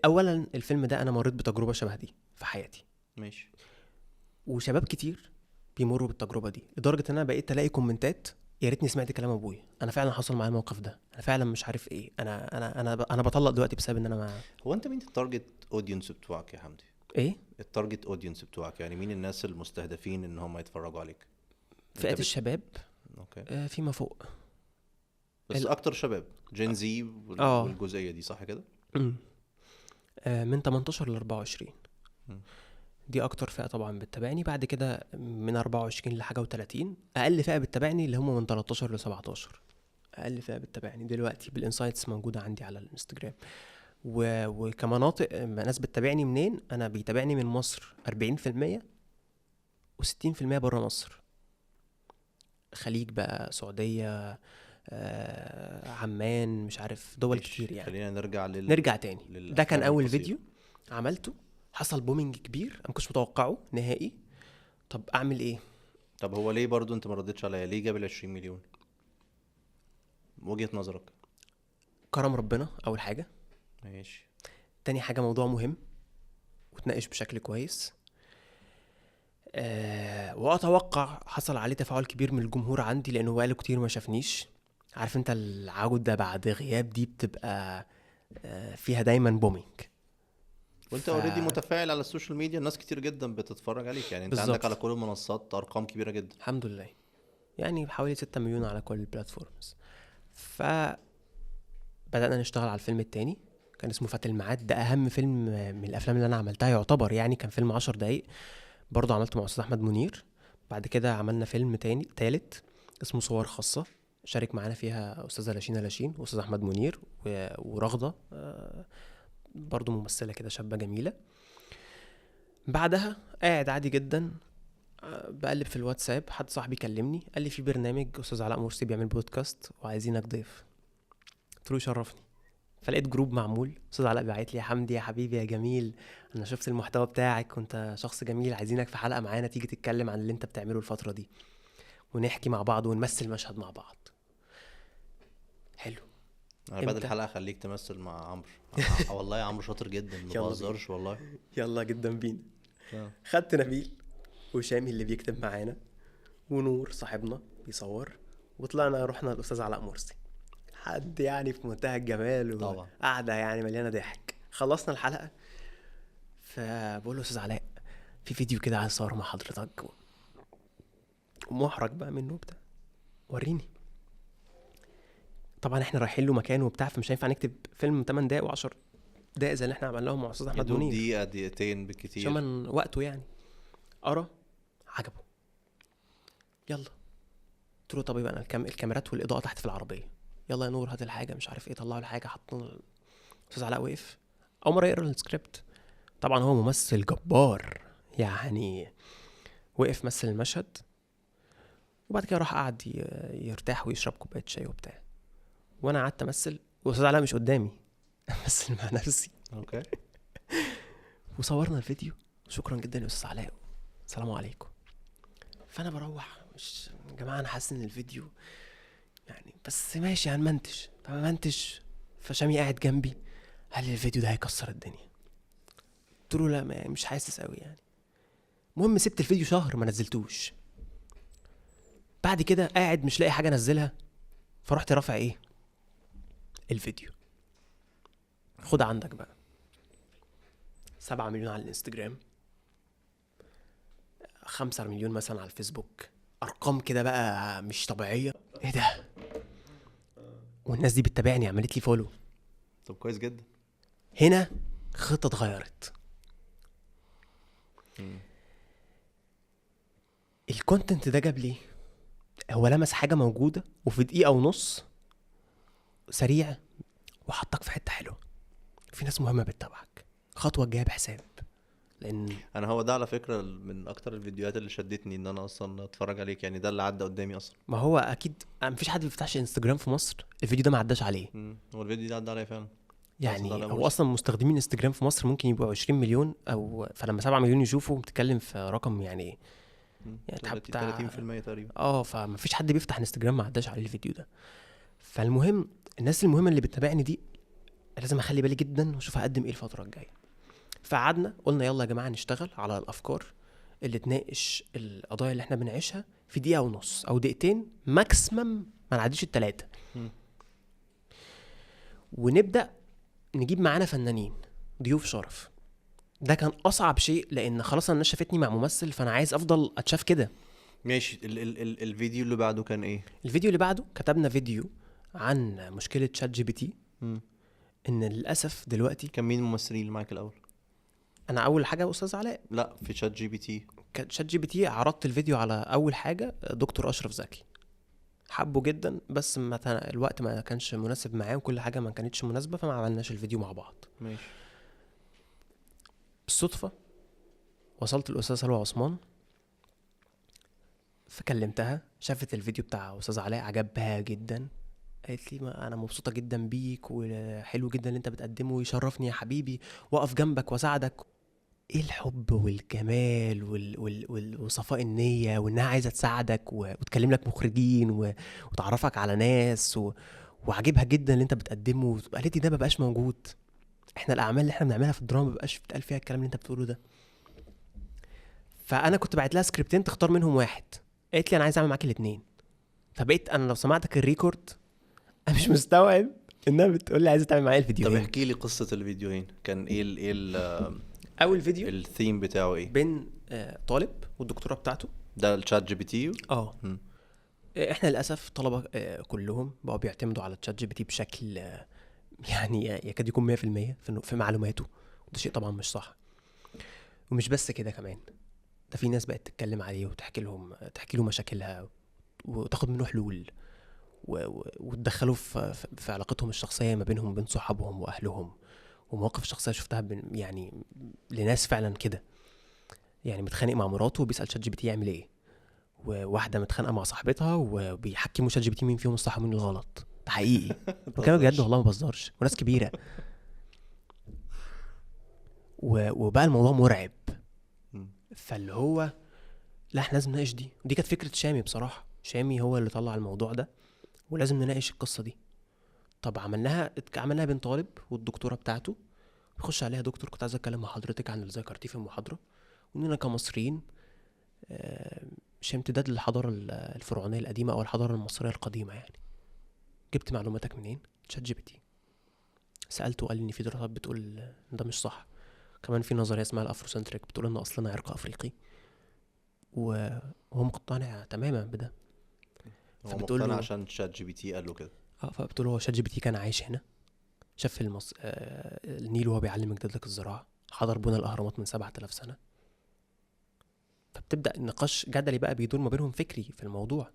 اولا الفيلم ده انا مريت بتجربه شبه دي في حياتي، ماشي. وشباب كتير بيمروا بالتجربه دي، لدرجه ان انا بقيت الاقي كومنتات: يا ريتني سمعت كلام ابويا، انا فعلا حصل معايا الموقف ده، انا فعلا مش عارف ايه، انا بطلق دلوقتي بسبب ان انا ما هو انت مين التارجت اودينس بتوعك يا حمدي؟ ايه. التارجت اودينس بتوعك يعني مين الناس المستهدفين ان هم يتفرجوا عليك؟ انت فئه الشباب اوكي. فيما فوق. بس اكتر شباب جين زي اه والجزئية دي صح كده؟ أمم. من 18 ل 24. مم. دي اكتر فئه طبعا بتتابعني. بعد كده من 24 لحاجه و30. اقل فئه بتتابعني اللي هم من 13 ل 17. اقل فئه بتتابعني دلوقتي بالانسايتس موجوده عندي على الانستجرام. وكمناطق ناس بتتابعني منين؟ انا بيتابعني من مصر 40% و60% بره مصر. خليج بقى، سعوديه، عمان، مش عارف، دول كتير ماشي، يعني. خلينا نرجع نرجع تاني. ده كان للأفلام اول القصيرة. فيديو عملته، حصل بومينج كبير انا مكنتش متوقعه نهائي. طب اعمل ايه؟ طب هو ليه برضو انت ما ردتش عليا؟ ليه جاب ال 20 مليون وجهة نظرك؟ كرم ربنا اول حاجه. ماشي. تاني حاجه موضوع مهم وتناقش بشكل كويس. واتوقع حصل عليه تفاعل كبير من الجمهور عندي، لانه بقاله كتير ما شافنيش. عارف انت العودة بعد غياب دي بتبقى فيها دايما بومينج. وانت ف اوريدي متفاعل على السوشيال ميديا، ناس كتير جدا بتتفرج عليك، يعني انت عندك على بالظبط، كل المنصات ارقام كبيرة جدا. الحمد لله. يعني حوالي 6 مليون على كل البلاتفورمز. فبدأنا نشتغل على الفيلم التاني، كان اسمه فات الميعاد. ده اهم فيلم من الافلام اللي انا عملتها يعتبر، يعني كان فيلم 10 دقايق، برضه عملته مع استاذ احمد منير. بعد كده عملنا فيلم تاني تالت اسمه صور خاصة، شارك معانا فيها استاذة لاشين لاشين واستاذ احمد منير ورغدة، برضه ممثلة كده شابة جميلة. بعدها قاعد عادي جدا، بقلب في الواتساب، حد صاحبي كلمني قال لي في برنامج استاذ علاء مرسي بيعمل بودكاست وعايزينك ضيف. قلت له يشرفني. فلقيت جروب معمول، استاذ علاء باعت لي: يا حمدي يا حبيبي يا جميل، انا شفت المحتوى بتاعك وانت شخص جميل، عايزينك في حلقة معانا تيجي تتكلم عن اللي انت بتعمله الفترة دي ونحكي مع بعض ونمثل مشهد مع بعض. حلو. انا بعد امتى؟ الحلقة خليك تمثل مع عمرو. والله يا عمرو شاطر جدا، ما يلا بهزرش والله. يلا جدا بينا. خدت نبيل وشامي اللي بيكتب معانا ونور صاحبنا بيصور، وطلعنا رحنا الاستاذ علاء مرسي. حد يعني في منتهى الجمال طبعا. وقعدة يعني مليانة ضحك. خلصنا الحلقة، فبقول له: استاذ علاء، في فيديو كده عايز اصوره مع حضرتك، ومحرج بقى منه بتاع، وريني. طبعا احنا رايحين له مكان وبتاع، فمش هينفع نكتب فيلم 8 دقايق و10 دقايق زي اللي احنا عملناهم مع استاذ يا احمد دوب منير، دقيقة دقيقتين عشان بالكتير. من وقته يعني. قرا، عجبه، يلا. قلت له: طب يبقى انا الكاميرات والاضاءه تحت في العربيه، يلا يا نور هات الحاجه، مش عارف ايه، طلعوا الحاجه حطوا. استاذ علاء وقف اول مره يقرا السكريبت. طبعا هو ممثل جبار يعني، وقف مثل المشهد، وبعد كده راح قعد يرتاح ويشرب كوبايه شاي وبتاع، وانا قعدت امثل واستاذ علاء مش قدامي. امثل مع نفسي. اوكي. وصورنا الفيديو. شكرا جدا يا استاذ علاء، السلام عليكم. فانا بروح، مش يا جماعه انا حاسس ان الفيديو يعني بس ماشي هنمنتج، فمنتج. فشامي قاعد جنبي قال لي: الفيديو ده هيكسر الدنيا. قلت له: لا مش حاسس قوي يعني. المهم سبت الفيديو شهر ما نزلتوش. بعد كده قاعد مش لاقي حاجه انزلها، فرحت رافع ايه؟ الفيديو. خد عندك بقى 7 مليون على الانستجرام، 5 مليون مثلا على الفيسبوك، ارقام كده بقى مش طبيعيه. ايه ده؟ والناس دي بتتابعني، عملت لي فولو. طب كويس جدا. هنا خطة اتغيرت. مم. الكونتنت ده جاب لي، هو لمس حاجة موجودة وفي دقيقة ونص سريع وحطك في حتة حلوة، في ناس مهمة بتتابعك، خطوة جاية بحساب. لان انا هو ده على فكرة من اكتر الفيديوهات اللي شدتني ان انا اصلا اتفرج عليك، يعني ده اللي عدى قدامي اصلا. ما هو اكيد مفيش حد بيفتحش انستجرام في مصر الفيديو ده ما عداش عليه. هو الفيديو ده عدى عليا فعلا. اقصد يعني على هو مرسي. اصلا مستخدمين انستجرام في مصر ممكن يبقوا 20 مليون، او فلما 7 مليون يشوفوا بتتكلم في رقم يعني. يعني بتاع 30% تقريبا. فمفيش حد بيفتح انستجرام ما عداش عليه الفيديو ده. فالمهم الناس المهمه اللي بتتابعني دي لازم اخلي بالي جدا واشوف هقدم ايه الفتره الجايه. فقعدنا قلنا يلا يا جماعه نشتغل على الافكار اللي تناقش القضايا اللي احنا بنعيشها في دقيقه ونص او دقيقتين ماكسيمم، ما نعديش التلاتة. مم. ونبدا نجيب معانا فنانين ضيوف شرف. ده كان اصعب شيء لان خلاص انا شافتني مع ممثل، فانا عايز افضل اتشاف كده. ماشي. الفيديو اللي بعده كان ايه؟ الفيديو اللي بعده كتبنا فيديو عن مشكله شات جي بي تي. مم. ان للاسف دلوقتي كان مين الممثلين اللي معاك الاول؟ انا اول حاجه استاذ علاء. لا، في شات جي بي تي. شات جي بي تي عرضت الفيديو على اول حاجه دكتور اشرف زكي، حبه جدا بس الوقت ما كانش مناسب معاه وكل حاجه ما كانتش مناسبه، فما عملناش الفيديو مع بعض. ماشي. بالصدفه وصلت الاستاذ سلوى عثمان، فكلمتها، شافت الفيديو بتاع استاذ علاء عجبها جدا، قالت لي ما انا مبسوطه جدا بيك وحلو جدا اللي انت بتقدمه، ويشرفني يا حبيبي واقف جنبك واساعدك. ايه الحب والجمال وصفاء النيه، وانها عايزه تساعدك وتكلم لك مخرجين وتعرفك على ناس وعجبها جدا اللي انت بتقدمه. قالت لي ده ما بقاش موجود، احنا الاعمال اللي احنا بنعملها في الدراما ما بقاش بتقال فيها الكلام اللي انت بتقوله ده. فانا كنت بعت لها سكريبتين تختار منهم واحد، قالت لي انا عايز اعمل معاك الاثنين. فبقيت انا لو سمعتك الريكورد انا مش مستوعب انها بتقول لي عايزه تعمل معايا طب الفيديوهين. احكي لي قصة الفيديوهين، كان ايه اول فيديو الثيم بتاعه ايه؟ بين طالب والدكتوره بتاعته. ده الشات جي بي تي؟ مم. احنا للاسف طلبه كلهم بقوا بيعتمدوا على تشات جي بي تي بشكل يعني يكاد يكون 100% في معلوماته، وده شيء طبعا مش صح. ومش بس كده كمان، ده في ناس بقت تتكلم عليه وتحكي له مشاكلها وتاخد منه حلول وتدخله في علاقتهم الشخصيه ما بينهم وبين صحابهم واهلهم. ومواقف شخصيه شفتها يعني لناس فعلا كده، يعني متخانق مع مراته وبيسال شات جي بي تي يعمل ايه، وواحده متخانقه مع صاحبتها وبيحكموا شات جي بي تي مين فيهم الصح ومين الغلط. ده حقيقي بكلمك بجد والله ما بهزرش، وناس كبيره. وبقى الموضوع مرعب. مم. فاللي هو لا احنا لازم نناقش دي كانت فكره شامي بصراحه. شامي هو اللي طلع الموضوع ده ولازم نناقش القصه دي. طب عملناها بين طالب والدكتوره بتاعته. بيخش عليها دكتور كنت عايز اتكلم مع حضرتك عن اللي ذكرتيه في المحاضره، واننا كمصريين مش امتداد للحضاره الفرعونيه القديمه او الحضاره المصريه القديمه. يعني جبت معلوماتك منين؟ شات جي بي تي. سالته قال لي ان في دراسات بتقول ان ده مش صح. كمان في نظريه اسمها الافروسنتريك بتقول ان اصلنا عرق افريقي، وهو مقتنع تماما بده. هو فبتقول مقتنع له عشان شات جي بي تي قال له كده. فبتقول له هو شات جي بي تي كان عايش هنا، شاف النيل وهو بيعلم جدتك الزراعه، حضر بنى الاهرامات من 7000 سنه. فبتبدا النقاش جدلي بقى بيدور ما بينهم فكري في الموضوع.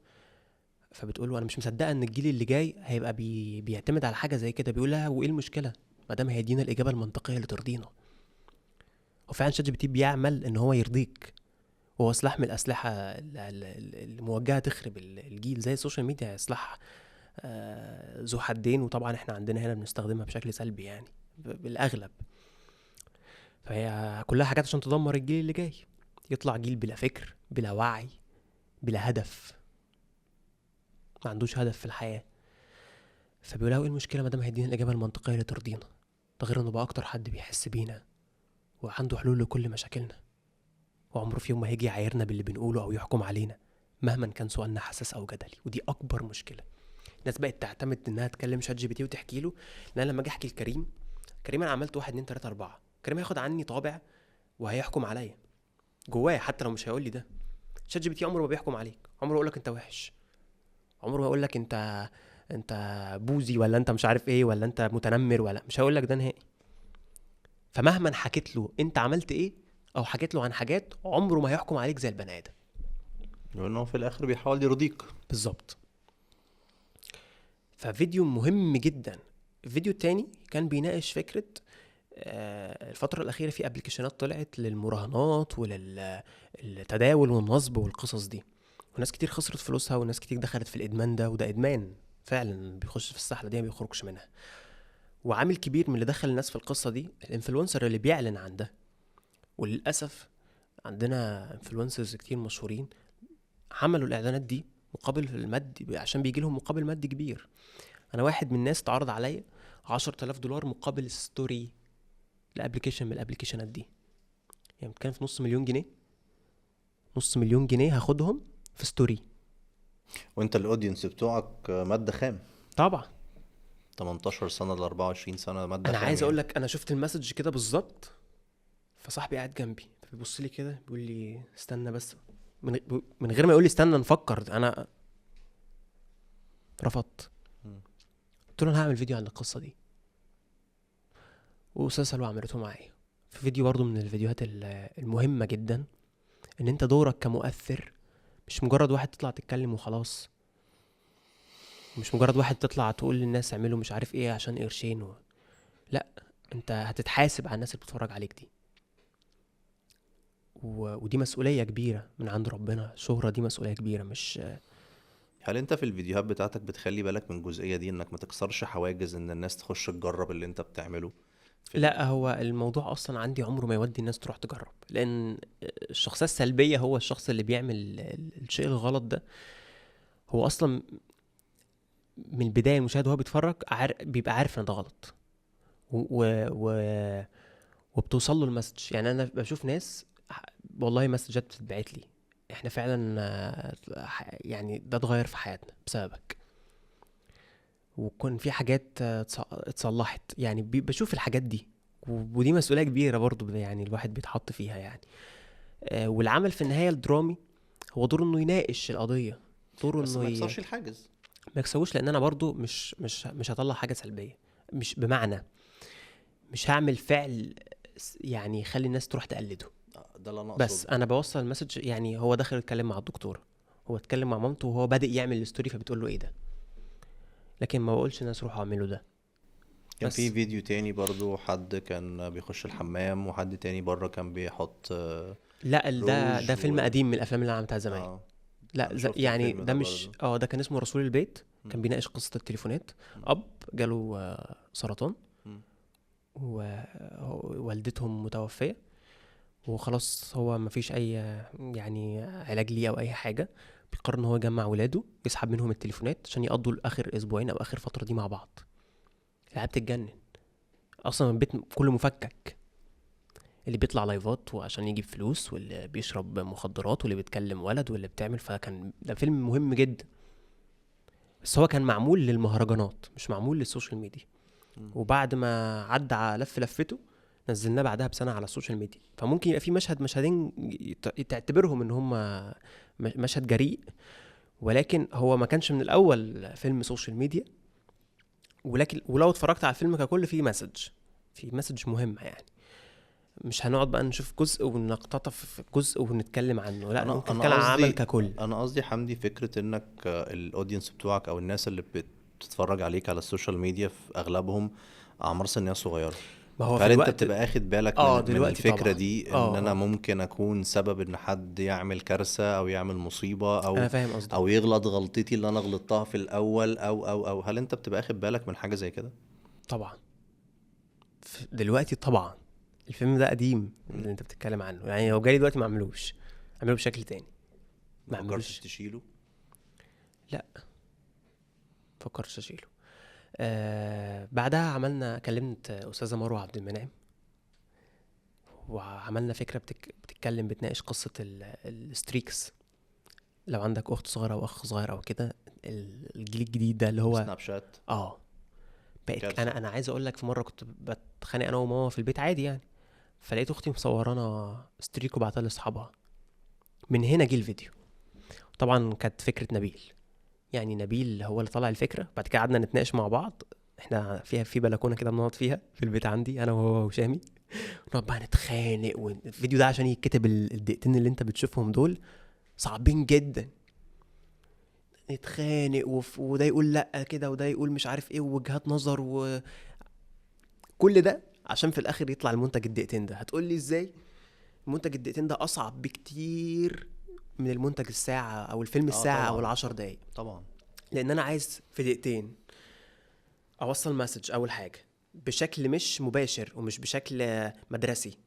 فبتقول له انا مش مصدقه ان الجيل اللي جاي هيبقى بيعتمد على حاجه زي كده. بيقول لها وايه المشكله ما دام هيدينا الاجابه المنطقيه اللي ترضينا. وفعلا شات جي بي تي بيعمل ان هو يرضيك، وهو سلاح من الاسلحه الموجهه تخرب الجيل زي السوشيال ميديا، سلاح ذو حدين. وطبعا احنا عندنا هنا بنستخدمها بشكل سلبي يعني بالاغلب. فهي كلها حاجات عشان تدمر الجيل اللي جاي، يطلع جيل بلا فكر بلا وعي بلا هدف، ما عندوش هدف في الحياه. فبيقولوا ايه المشكله ما دام هيدينا الاجابه المنطقيه اللي ترضينا. ده غير انه بقى اكتر حد بيحس بينا وعنده حلول لكل مشاكلنا، وعمره في يوم ما هيجي يعايرنا باللي بنقوله او يحكم علينا مهما كان سؤالنا حساس او جدلي. ودي اكبر مشكله. الناس بقت تعتمد انها تكلم شات جي بي تي وتحكي له. انا لما اجي احكي لكريم، كريم انا عملت 1 2 3 4، كريم هياخد عني طابع وهيحكم عليا جواه حتى لو مش هيقول لي ده. شات جي بي تي عمره ما بيحكم عليك، عمره يقول لك انت وحش، عمره ما يقول لك انت انت بوزي، ولا انت مش عارف ايه، ولا انت متنمر، ولا مش هيقول لك ده نهائي. فمهما حكيت له انت عملت ايه، او حكيت له عن حاجات، عمره ما هيحكم عليك زي البني ادم. لانه في الاخر بيحاول يرضيك. بالظبط. ففيديو مهم جدا. الفيديو التاني كان بيناقش فكرة الفترة الأخيرة في ابلكيشنات طلعت للمراهنات وللتداول والنصب والقصص دي، وناس كتير خسرت فلوسها، وناس كتير دخلت في الإدمان ده، وده إدمان فعلا بيخش في السحلة دي ما بيخرجش منها. وعامل كبير من اللي دخل الناس في القصة دي الانفلونسر اللي بيعلن عن ده. وللأسف عندنا انفلونسرز كتير مشهورين عملوا الإعلانات دي مقابل المادي، عشان بيجي لهم مقابل مادي كبير. انا واحد من الناس اتعرض عليا $10,000 مقابل ستوري لابلكيشن من الابلكيشنات دي. يعني كان في نص مليون جنيه، نص مليون جنيه هاخدهم في ستوري. وانت الاودينس بتوعك مادة خام. طبعا. 18 سنة ل 24 سنة مادة انا خام عايز اقول يعني. لك انا شفت المسج كده بالظبط، فصاحبي قاعد جنبي فبيبص لي كده بيقول لي استنى بس، من غير ما يقول لي استنى نفكر، انا رفضت. مم. قلت له انا هعمل فيديو عن القصه دي، واستاذ سلوى عملته معايا في فيديو برضو من الفيديوهات المهمه جدا. ان انت دورك كمؤثر مش مجرد واحد تطلع تتكلم وخلاص، مش مجرد واحد تطلع تقول للناس اعملوا مش عارف ايه عشان قرشين لا، انت هتتحاسب على الناس اللي بتتفرج عليك دي. ودي مسؤولية كبيرة من عند ربنا. الشهرة دي مسؤولية كبيرة. مش هل انت في الفيديوهات بتاعتك بتخلي بالك من الجزئية دي، انك ما تكسرش حواجز ان الناس تخش تجرب اللي انت بتعمله لا، هو الموضوع اصلا عندي عمره ما يودي الناس تروح تجرب، لان الشخصية السلبية هو الشخص اللي بيعمل الشيء الغلط ده. هو اصلا من البداية المشاهد وهو بيتفرج بيبقى عارف ان ده غلط، و... و... وبتوصل له المسج. يعني انا بشوف ناس والله مسجات بتتبعت لي احنا فعلا يعني ده اتغير في حياتنا بسببك، وكون في حاجات اتصلحت. يعني بشوف الحاجات دي، ودي مسؤولية كبيرة برضو يعني الواحد بيتحط فيها يعني. والعمل في النهاية الدرامي هو دوره انه يناقش القضية، دوره بس انه ما يكسرش الحاجز. ما يكسوش. لان انا برضو مش هطلع حاجة سلبية، مش بمعنى مش هعمل فعل يعني يخلي الناس تروح تقلده. ده اللي انا بس اقصده. انا بوصل المسج. يعني هو داخل يتكلم مع الدكتور، هو اتكلم مع مامته وهو بادئ يعمل الستوري، فبتقول له ايه ده، لكن ما بقولش الناس روحوا اعملوا ده. كان في بس فيديو تاني برضو، حد كان بيخش الحمام وحد تاني بره كان بيحط لا، ده روج فيلم قديم من الافلام اللي انا عملتها زمان. اه. لا، انا شفت يعني الفيلم ده ده مش برضو. ده كان اسمه رسول البيت. كان مم. بيناقش قصة التليفونات. مم. اب جاله سرطان، مم. ووالدتهم متوفية، وخلاص هو مفيش اي يعني علاج ليه او اي حاجة. بيقرر ان هو يجمع ولاده، يسحب منهم التليفونات عشان يقضوا اخر اسبوعين او اخر فترة دي مع بعض. العيال بتتجنن اصلا، البيت كله مفكك، اللي بيطلع لايفات وعشان يجيب فلوس، واللي بيشرب مخدرات، واللي بيتكلم ولد، واللي بتعمل. فكان ده فيلم مهم جدا، بس هو كان معمول للمهرجانات مش معمول للسوشيال ميديا. مم. وبعد ما عدى على لفته نزلناه بعدها بسنة على السوشيال ميديا. فممكن يبقى في مشهدين تعتبرهم ان هم مشهد جريء، ولكن هو ما كانش من الاول فيلم سوشيال ميديا. ولكن ولو اتفرجت على الفيلم ككل في مسج مهمة يعني. مش هنقعد بقى نشوف جزء ونقتطف في جزء ونتكلم عنه، لا، ممكن انا نتكلم عن عمل قصدي ككل. انا قصدي حمدي، فكرة انك الاودينس بتوعك او الناس اللي بتتفرج عليك على السوشيال ميديا في اغلبهم اعمار سنية صغيرة. ما هو في فهل انت الوقت بتبقى اخد بالك من دلوقتي الفكرة طبعا. دي، ان انا اه ممكن اكون سبب ان حد يعمل كارثة او يعمل مصيبة انا او فاهم قصدك. او يغلط غلطتي اللي انا غلطتها في الاول او هل انت بتبقى اخد بالك من حاجة زي كده؟ طبعا دلوقتي طبعا. الفيلم ده قديم مم. اللي انت بتتكلم عنه، يعني لو جالي دلوقتي ما اعملوش، اعمله بشكل تاني. ما ما فكرتش اعملوش. تشيله؟ لا، فكرتش اشيله. بعدها عملنا، كلمت استاذه مروه عبد المنعم، وعملنا فكره بتتكلم بتناقش قصه الستريكس. لو عندك اخت صغيره او اخ صغير او كده، الجيل الجديد ده اللي هو سناب شات. اه بقيت كارثة. انا عايز اقول لك، في مره كنت بتخانق انا وماما في البيت عادي يعني، فلقيت اختي مصورانا ستريك وبعتها لاصحابها. من هنا جه الفيديو. طبعا كانت فكره نبيل، يعني نبيل هو اللي طلع الفكره، بعد كده قعدنا نتناقش مع بعض. احنا فيها في بلكونه كده بنقعد فيها في البيت عندي انا وهو وشامي، نقعد بقى نتخانق. والفيديو ده عشان يتكتب الدقيقتين اللي انت بتشوفهم دول صعبين جدا. نتخانق وده يقول لا كده وده يقول مش عارف ايه ووجهات نظر وكل ده عشان في الاخر يطلع المنتج الدقيقتين ده. هتقول لي ازاي؟ المنتج الدقيقتين ده اصعب بكتير من المنتج الساعة او الفيلم اه الساعة او طبعا العشر دقايق. طبعا. لان انا عايز في دقيقتين اوصل مسج اول حاجة بشكل مش مباشر ومش بشكل مدرسي،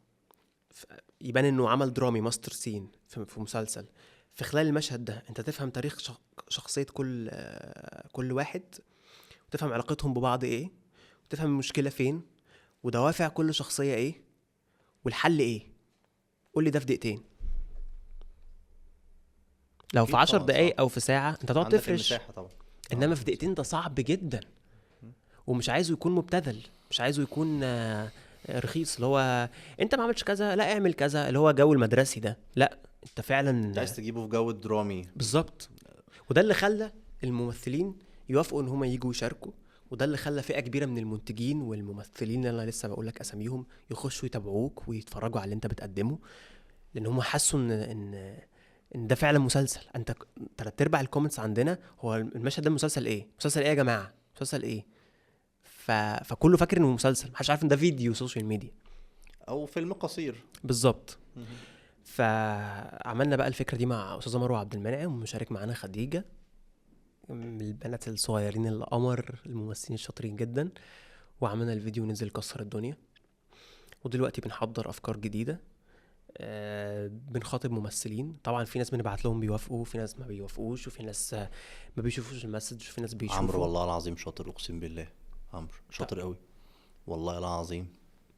يبان انه عمل درامي ماستر سين في مسلسل. في خلال المشهد ده انت تفهم تاريخ شخصية كل واحد، وتفهم علاقتهم ببعض ايه، وتفهم المشكلة فين، ودوافع كل شخصية ايه، والحل ايه. قول لي ده في دقيقتين. لو في اكيد 10 طبعا صعب. دقايق او في ساعة انت هتقعد عندك تفرش. المساحه طبعا. انما عندك في المساحه. دقيقتين ده صعب جدا، ومش عايزه يكون مبتذل، مش عايزه يكون رخيص، اللي هو انت ما عملتش كذا لا اعمل كذا، اللي هو جو المدرسي ده. لا انت فعلا انت عايز تجيبه في جو الدرامي. بالظبط. وده اللي خلى الممثلين يوافقوا ان هم يجوا يشاركوا، وده اللي خلى فئة كبيرة من المنتجين والممثلين اللي انا لسه بقول لك اساميهم يخشوا يتابعوك ويتفرجوا على اللي انت بتقدمه، لان هم حسوا ان ده فعلا مسلسل. انت تلات ارباع الكومنتس عندنا هو المشهد ده مسلسل ايه، مسلسل ايه يا جماعه، مسلسل ايه. فكله فاكر انه مسلسل، محدش عارف ان ده فيديو سوشيال ميديا. او فيلم قصير. بالظبط. فعملنا بقى الفكره دي مع استاذه مروه عبد المنعم، ومشارك معانا خديجه من البنات الصغيرين القمر الممثلين الشاطرين جدا، وعملنا الفيديو نزل كسر الدنيا. ودلوقتي بنحضر افكار جديده، بنخاطب ممثلين. طبعا في ناس بنبعت لهم بيوافقوا، في ناس ما بيوافقوش، وفي ناس ما بيشوفوش المسج، وفي ناس بيشوفوا. عمرو والله العظيم شاطر، اقسم بالله عمرو شاطر قوي والله العظيم.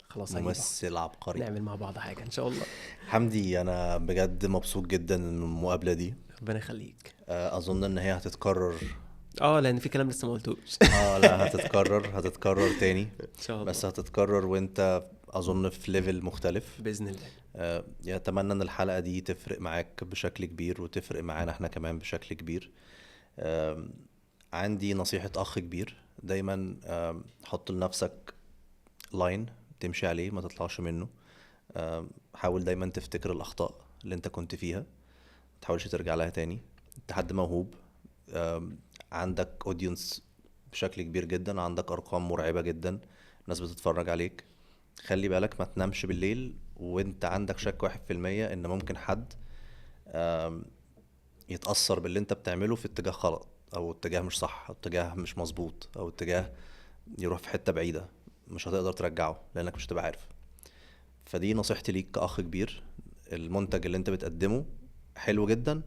خلاص ممثل عبقري. نعمل مع بعض حاجه ان شاء الله. حمدي انا بجد مبسوط جدا من المقابله دي. ربنا يخليك. اظن ان هي هتتكرر. لان في كلام لسه ما قلتوش. لا هتتكرر تاني ان شاء الله. بس هتتكرر وانت اظن في ليفل مختلف باذن الله. يتمنى ان الحلقه دي تفرق معاك بشكل كبير وتفرق معانا احنا كمان بشكل كبير. عندي نصيحه اخ كبير دايما، حط لنفسك لاين تمشي عليه ما تطلعش منه. حاول دايما تفتكر الاخطاء اللي انت كنت فيها، ما تحاولش ترجع لها تاني. انت حد موهوب، عندك اودينس بشكل كبير جدا، عندك ارقام مرعبه جدا، الناس بتتفرج عليك. خلي بالك ما تنامش بالليل وانت عندك شك 1% ان ممكن حد يتأثر باللي انت بتعمله في اتجاه غلط، او اتجاه مش صح، او اتجاه مش مظبوط، او اتجاه يروح في حتة بعيدة مش هتقدر ترجعه لانك مش هتبقى عارف. فدي نصيحتي ليك كأخ كبير. المنتج اللي انت بتقدمه حلو جدا،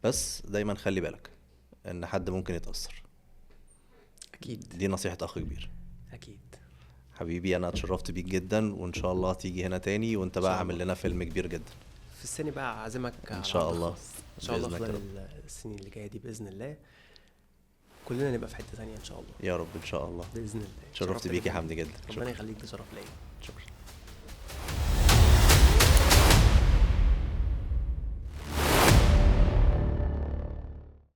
بس دايما خلي بالك ان حد ممكن يتأثر. اكيد. دي نصيحة اخ كبير. اكيد حبيبي انا اتشرفت بيك جدا، وان شاء الله تيجي هنا تاني وانت بقى عامل لنا فيلم كبير جدا في السنة بقى. اعزمك ان شاء الله. ان شاء الله خلال السنين اللي جايه دي باذن الله كلنا نبقى في حته ثانيه ان شاء الله يا رب ان شاء الله. باذن الله. اتشرفت بيك يا حمدي جدا. ربنا يخليك، ده شرف ليا. شكرا.